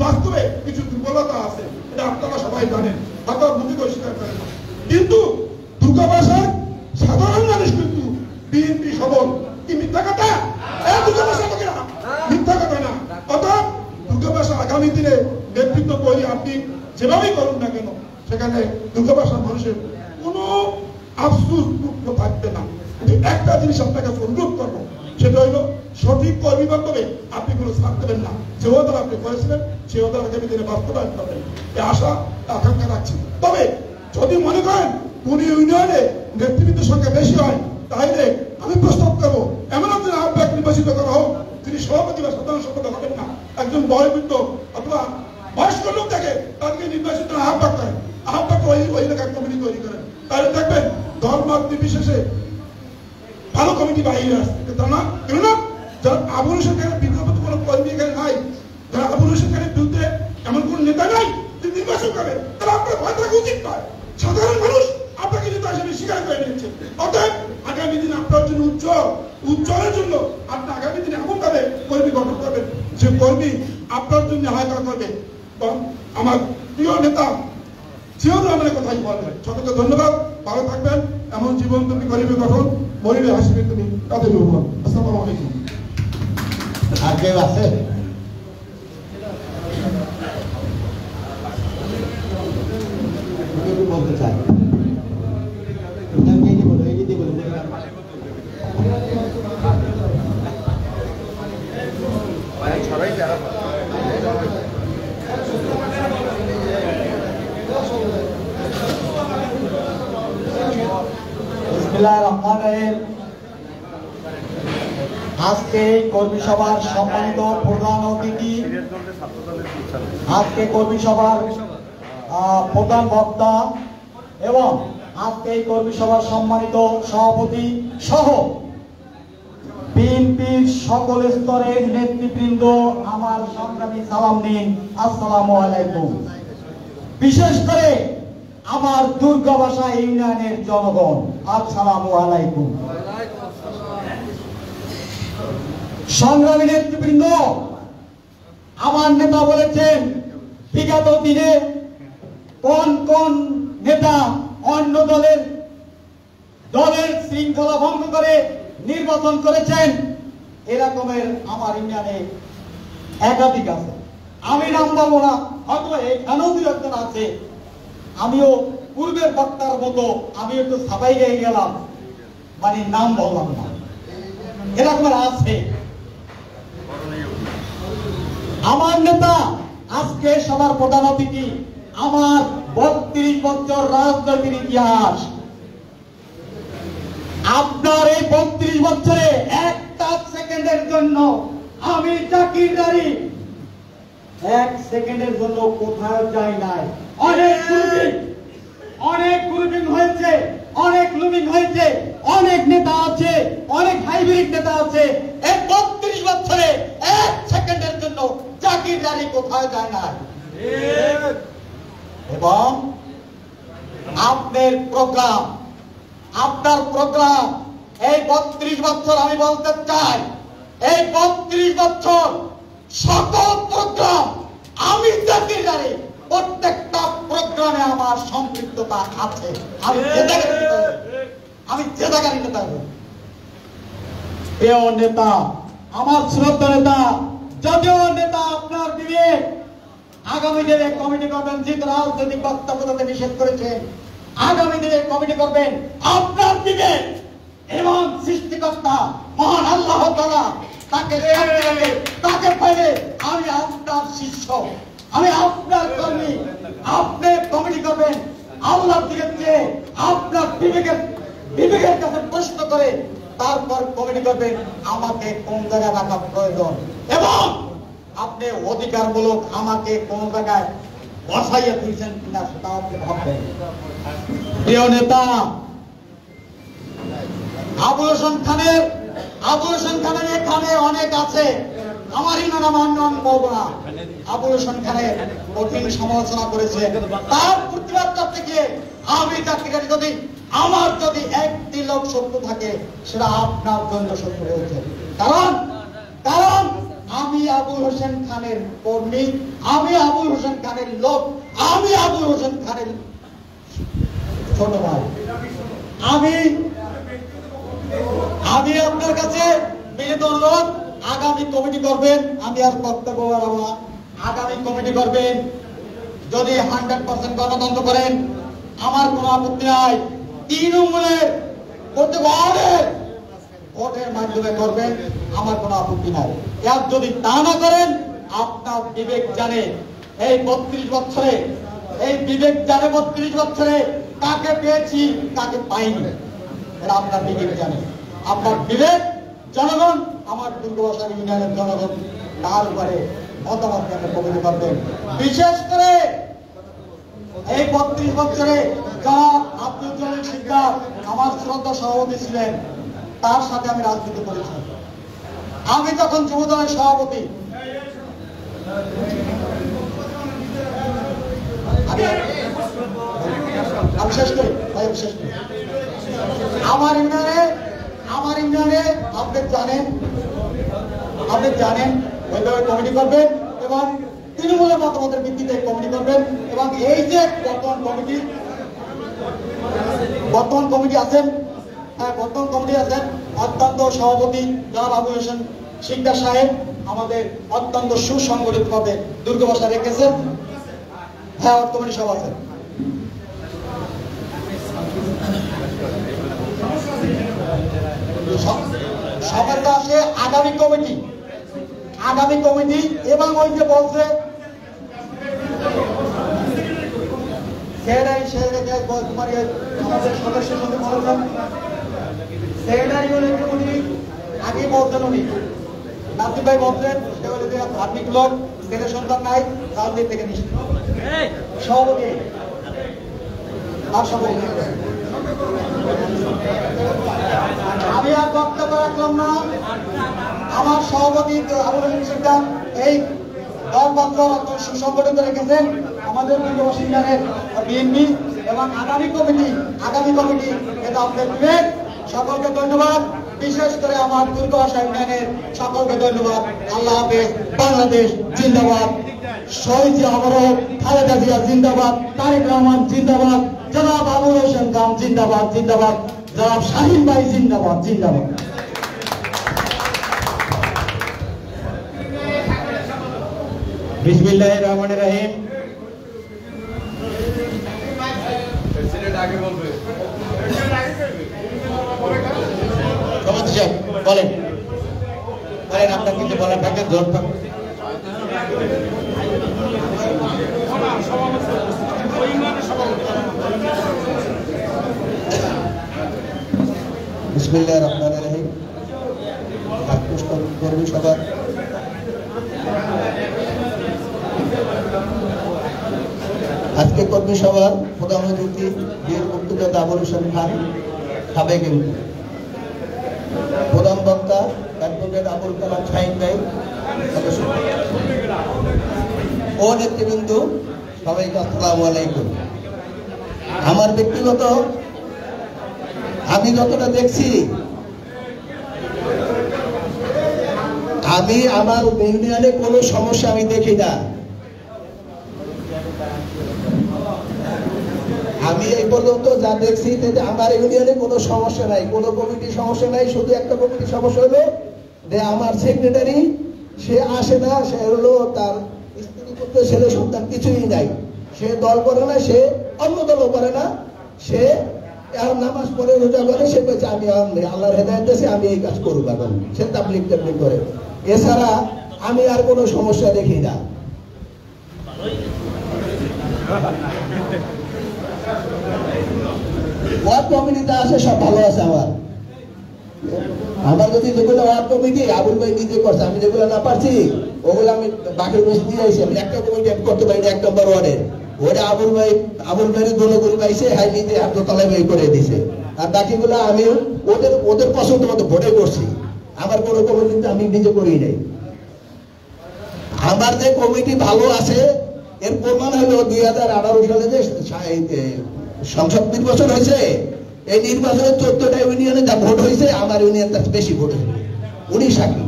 বাস্তবে কিছু দুর্বলতা আছে, এটা আপনারা সবাই জানেন, আপনারা মুখে পরিষ্কার করেন। কিন্তু দুর্গা ভাষায় সাধারণ মানুষ কিন্তু বিএনপি সবল, কি মিথ্যা কথা? দুর্গা ভাষা লোকেরা মিথ্যা কথা না। অর্থাৎ দুর্গা ভাষা আগামী দিনে নেতৃত্ব তৈরি আপনি যেভাবেই করুন না কেন, সেখানে দুর্গা ভাষার মানুষের কোনো আফসোস দুঃখ থাকবে না। কিন্তু একটা জিনিস আপনাকে অনুরোধ করবো, সেটা হইল সঠিক কর্মী বান্ধবে আপনি কোনো ছাড় দেবেন না। যে ওদের আপনি করেছিলেন সে ওদের আগামী দিনে বাস্তবায়ন করবেন, এই আশা আকাঙ্ক্ষা রাখছি। তবে যদি মনে করেন কোন ইউনিয়নে নেতৃবৃন্দের সংখ্যা বেশি হয়, তাহলে আমি প্রস্তাব করবো এমন একজন আহ্বায়ক নির্বাচিত করা হোক, তিনি সভাপতি বা সাধারণ সম্পাদক হবেন না, একজন বয়োবৃদ্ধ অথবা বয়স্ক লোক থেকে তাদেরকে নির্বাচিত আহ্বায়ক করেন, আহ্বায়ক ওই এলাকার কমিটি তৈরি করেন। তাহলে দেখবেন ধর্ম নির্বিশেষে ভালো কমিটি বাইরে আসছে। কেননা যারা আবুল হোসেন খানের বিদ্যমান কোনো কর্মী এখানে নাই, যারা আবুল হোসেন খানের বিরুদ্ধে এমন কোন নেতা নাই যে নির্বাচন করে, তারা আপনার ভয় থাকা উচিত নয়। সাধারণ মানুষ আপনাকে নেতা হিসেবে স্বীকার করে নিচ্ছে। অতএব আগামী দিন আপনার জন্য উজ্জ্বলের জন্য আপনি আগামী দিনে এমন ভাবে আপনার জন্য হায়দা করবে। এবং আমার প্রিয় নেতা জিয়াউর রহমানের কথাই বলবেন। সকলকে ধন্যবাদ, ভালো থাকবেন। এমন জীবন তুমি গরিবে গঠন, গরিবে হাসিবে তুমি কাদের রহমান। আসসালামু আলাইকুম। আর কেউ আছে? বলতে চাই আজকে কর্মী সভার সম্মানিত প্রধান অতিথি, আজকে কর্মী সভার প্রধান বক্তা এবং আজকে এই কর্মী সভার সম্মানিত সভাপতি সহ বিএনপির সকল স্তরের নেতৃবৃন্দ, আমার সংগ্রামী সালাম দিন, আসসালামু আলাইকুম। বিশেষ করে আমার দুর্গাবাসা ইউনিয়নের জনগণ, আসসালামু আলাইকুম। সংগ্রামী নেতৃবৃন্দ, আমার নেতা বলেছেন বিগত দিনে কোন কোন নেতা অন্য দলের শৃঙ্খলা ভঙ্গ করে নির্বাচন করেছেন। এরকমের আমার ইউনিয়নে একাধিক আছে, আমি নাম বলবো না, হয়তো এখানেও দু একজন আছে। আমিও পূর্বের বক্তার মতো আমি একটু সাবাই গিয়ে গেলাম, মানে নাম বললাম না, এরকমের আছে। আমার নেতা আজকে সবার প্রধান অতিথি, আমার 32 বছর রাজনীতির ইতিহাস। আপনার এই 32 বছরে একটা সেকেন্ডের জন্য আমি জাকিরদারি এক সেকেন্ডের জন্য কোথাও যাই নাই। অনেক গ্রুপিং হয়েছে, অনেক লুমিং হয়েছে, অনেক নেতা আছে, অনেক হাইব্রিড নেতা আছে। এই 32 বছরে এক সেকেন্ডের জন্য জাকিরদারি কোথাও যায় না। এবং আপনার প্রোগ্রাম এই 32 বছর, আমি বলতে চাই এই 32 বছর সকল প্রোগ্রাম আমি জাকিরদারি প্রত্যেকটা প্রোগ্রামে আমার সম্পৃক্ততা আছে। আমি যে জায়গায় নেতা, প্রিয় নেতা, আমার শ্রদ্ধা নেতা, যদিও নেতা আপনার বিবেক আগামী দিনে কমিটি করবেন, যেহেতু রাজনৈতিক বক্তব্য তাতে নিষেধ করেছেন, আগামী দিনে কমিটি করবেন আপনার বিবেক এবং সৃষ্টিকর্তা মহান আল্লাহ তাআলা তাকে পাইলে আমি আপনার শিষ্য, আমি আপনার কর্মী। আপনি কমিটি করবেন আল্লাহর দিকে চেয়ে আপনার বিবেকের কাছে প্রশ্ন করে তারপর কমিটি করবেন আমাকে কোন জায়গায় রাখা প্রয়োজন এবং আপনি অধিকারমূলক আমাকে কোন জায়গায় বসাইয়া দিয়েছেন কিনা সেটা আপনি ভাববেন। প্রিয় নেতা আবুল হোসেন খানের এখানে অনেক আছে, আমারই নাম নাম বলবো না। আবুল হোসেন খানের কঠিন সমালোচনা করেছে, তার প্রতিবাদ করতে গিয়ে আমি জাকিরদারি যদি আমার যদি একটি লোক শত্রু থাকে সেটা আপনার জন্য শত্রু হয়েছে। কারণ আমি আবুল হোসেন খানের কর্মী, আমি আবুল হোসেন খানের লোক, আমি আবুল হোসেন খানের ছোট ভাই। আমি আপনার কাছে বিনীত অনুরোধ, আগামী কমিটি করবেন, আমি আর বক্তব্য বাড়াবো না, আগামী কমিটি করবেন। যদি 100% গণতন্ত্র করেন আমার কোনো আপত্তি নাই। তৃণমূলের ভোটের মাধ্যমে করবেন, আমার কোনো আপত্তি নাই। আর যদি তা না করেন, আপনার বিবেক জানে এই 32 বছরে, এই বিবেক জানে 32 বছরে কাকে পেয়েছি কাকে পাইনি, এটা আপনার বিবেক জানে। আপনার বিবেক জনগণ, আমার দুর্গাবাসা ইউনিয়নের জনগণ, তার উপরে মতামত কমিটি করবেন। বিশেষ করে এই 32 বছরে জনাব আব্দুল জলিল সিকদার আমার শ্রদ্ধা সভাপতি ছিলেন, তার সাথে আমি রাজনীতি করেছি। আমি তখন যুবদলের সভাপতি, আমি শেষ করি আমার ইউনিয়নে আপনি জানেন ওইভাবে কমিটি করবেন এবং জনগণ তৃণমূলের মতামতের ভিত্তিতে কমিটি করবেন এবং এই যে বর্তমান কমিটি আছেন, বর্তমান কমিটি আছেন অত্যন্ত সভাপতি জনাব আবুল হোসেন শিকদার সাহেব আমাদের অত্যন্ত সুসংগঠিত ভাবে দুর্গবাসা রেখেছেন। হ্যাঁ, কমিটি সব আছে। সবার কাছে আগামী কমিটি এবং ওই যে বলছে আমাদের সদস্যের মধ্যে বলছেন সেক্রেটারি কমিটি আগে বলছেন উনি নাসিম ভাই বলছেন সে হলে ধার্মিক লোক, ছেলে সন্তান নাই, রাজনীতি থেকে নিষিদ্ধ সভাপতি আর সভাপতি। আমি আর বক্তব্য রাখলাম না। আমার সভাপতি আবুল হোসেন শিকদার এই দলপত্র সুসংগঠিত রেখেছেন আমাদের বাসিন্দাদের বিএনপি এবং আগামী কমিটি এটা আপনাদের বিবেক। সকলকে ধন্যবাদ, বিশেষ করে আমার দুর্গবাসা ইউনিয়নের সকলকে ধন্যবাদ। আল্লাহ হাফেজ। বাংলাদেশ জিন্দাবাদ। শহীদ অমর খালেদা জিয়া জিন্দাবাদ। তারেক রহমান জিন্দাবাদ। জনাব আবুল হোসেন খান জিন্দাবাদ। জনাব শাহিন ভাই জিন্দাবাদ। বিসমিল্লাহির রহমানির রহিম। বলেন আপনার কিছু বলার থাকে জোর থাক। বিসমিল্লাহির রহমানির রহিম। কর্মী সভা আজকে কর্মী সভার প্রধান অতিথি বীর মুক্তিযোদ্ধা আবুল হোসেন খান, সাবেক এমপি। প্রধান বক্তা অ্যাডভোকেট আবুল কালাম শাহিন ভাই ও নেতৃবৃন্দ, সবাইকে আসসালামু আলাইকুম। আমার ব্যক্তিগত আমি যতটা দেখছি, আমি আমার ইউনিয়নে কোনো সমস্যা আমি দেখি না। আমি এই পর্যন্ত যা দেখছি যে আমার ইউনিয়নে কোনো সমস্যা নাই, কোনো কমিটির সমস্যা নাই। শুধু একটা কমিটির সমস্যা হলো যে আমার সেক্রেটারি সে আসে না, সে হলো তার স্ত্রী পুত্র ছেলে সন্তান কিছুই নাই, সে দল করে না, সে অন্য দলও করে না, সে এখন নামাজ পড়ে রোজা করে, সে বলছে আমি আল্লাহর হেদায়েত দিয়েছে আমি এই কাজ করবো, এখন সে তাবলীগ করে। এছাড়া আমি আর কোনো সমস্যা দেখি না। ওয়ার্ড কমিটিতে আছে সব ভালো আছে। আমার যদি যেগুলো ওয়ার্ড কমিটি আবুল ভাই নিজে করছে, আমি যেগুলো না পারছি ওগুলো আমি বাকি বেশি দিয়ে আইছি। আমি একটা কমিটি করতে পারিনি 1 নম্বর ওয়ার্ডের, ওটা আবুল ভাইয়ের দলগুলো পাইছে, হাই নিজে তলায় বই করে দিছে। আর বাকিগুলো আমি ওদের পছন্দ মতো ভোটে করছি। আমার কোনো কমিটিতে আমি নিজে করি নাই। আমার যে কমিটি ভালো আছে এর প্রমাণ হলো 2018 সালে যে সংসদ নির্বাচন হয়েছে, এই নির্বাচনে 14টা ইউনিয়নে যা ভোট হয়েছে আমার ইউনিয়ন তার বেশি ভোট হয়েছে। উনি সাক্ষী।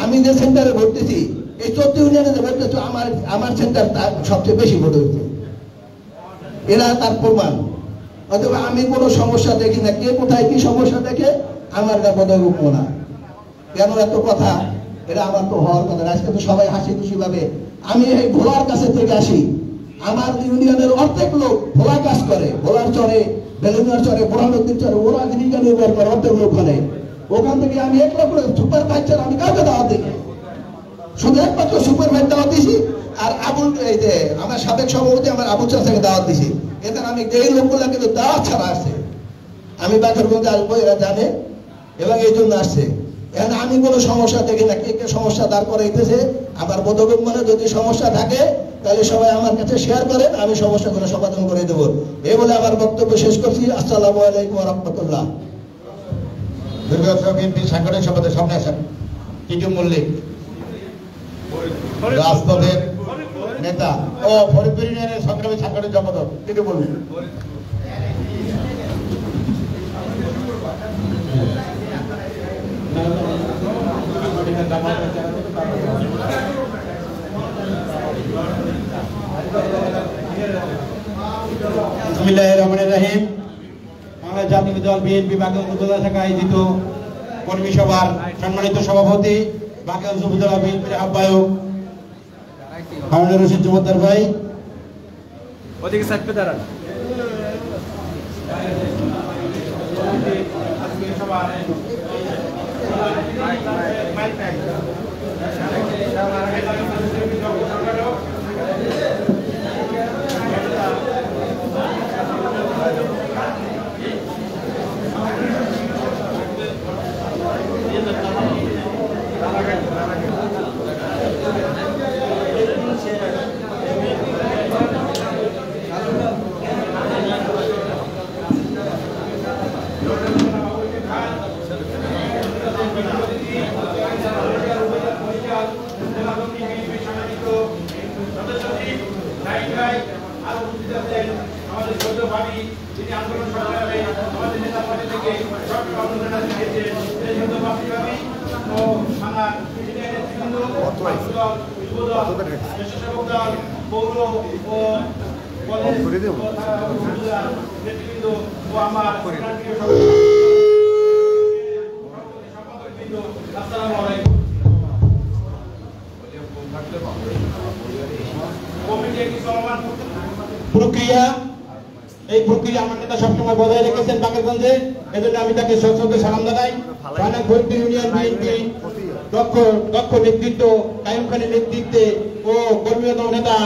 আমি যে সেন্টারে ভোট দিয়েছি এই 14 ইউনিয়নে যে ভোট দিয়েছে আমার সেন্টার তার সবচেয়ে বেশি ভোট হয়েছে। এরা তার প্রমাণ। অথবা আমি কোনো সমস্যা দেখি না। কে কোথায় কি সমস্যা দেখে আমার বোধহয় রূপ না। কেন এত কথা? এটা আমার তো হওয়ার কথা। আজকে তো সবাই হাসি খুশি ভাবে। আমি এই ভোলার কাছে থেকে আসি। আমার ইউনিয়নের অর্ধেক লোক ভোলা কাজ করে, ভোলার চরে, বেলুনার চরে, বোরানদীর চরে, ওরা জীবিকা নির্ভর করে, অর্ধেক লোক ওখানে। ওখান থেকে আমি একলা করে সুপারভাইজার আমি কাউকে দাওয়াত দিই, শুধু একমাত্র সুপারভাইজার দাওয়াত দিছি। আর আবুল এই যে আমার সাবেক সভাপতি আমার আবুল চাচাকে দাওয়াত দিছি। এতে আমি এই লোকগুলা কিন্তু দাওয়াত ছাড়া আসছে। আমি বাকেরগঞ্জে আসবো, এরা জানে এবং এই জন্য আসছে। এখন আমি কোনো সমস্যা দেখি না। কে কে সমস্যা দাঁড় করাইতেছে আমার বোধগম্য মনে যদি সমস্যা থাকে তাহলে সবাই আমার কাছে শেয়ার করেন, আমি সমস্যাগুলো সমাধান করে দেবো। এই বলে আমার বক্তব্য শেষ করছি। আসসালামু আলাইকুম ওয়া রাহমাতুল্লাহ। বিএনপি সাংগঠনিক সম্পাদক সামনে আসেন। টিটু মল্লিক রাজপথের নেতা ও ফরিদপুর ইউনিয়নের সংগ্রামী সাংগঠনিক সম্পাদক টিটু মল্লিক। বিসমিল্লাহির রহমানির রহিম। বাংলাদেশ জাতীয় দল বিএনপি বাকেরগঞ্জ উপজেলা শাখা আয়োজিত কর্মী সভার সম্মানিত সভাপতি বাকেরগঞ্জ উপজেলা বিএনপির আহ্বায়ক হারুনুর রশিদ জমাদ্দার ভাই, ওদিকে সাইড পে দাঁড়ান। প্রক্রিয়া এই প্রক্রিয়া আমার নেতা সবসময় বজায় রেখেছেন বাকেরগঞ্জে, এজন্য আমি তাকে সশ্রদ্ধ সালাম জানাই। ফরিদপুর ইউনিয়ন বিএনপি দক্ষ নেতৃত্ব, কাইয়ুম খানের নেতৃত্বে ও কর্মী নেতা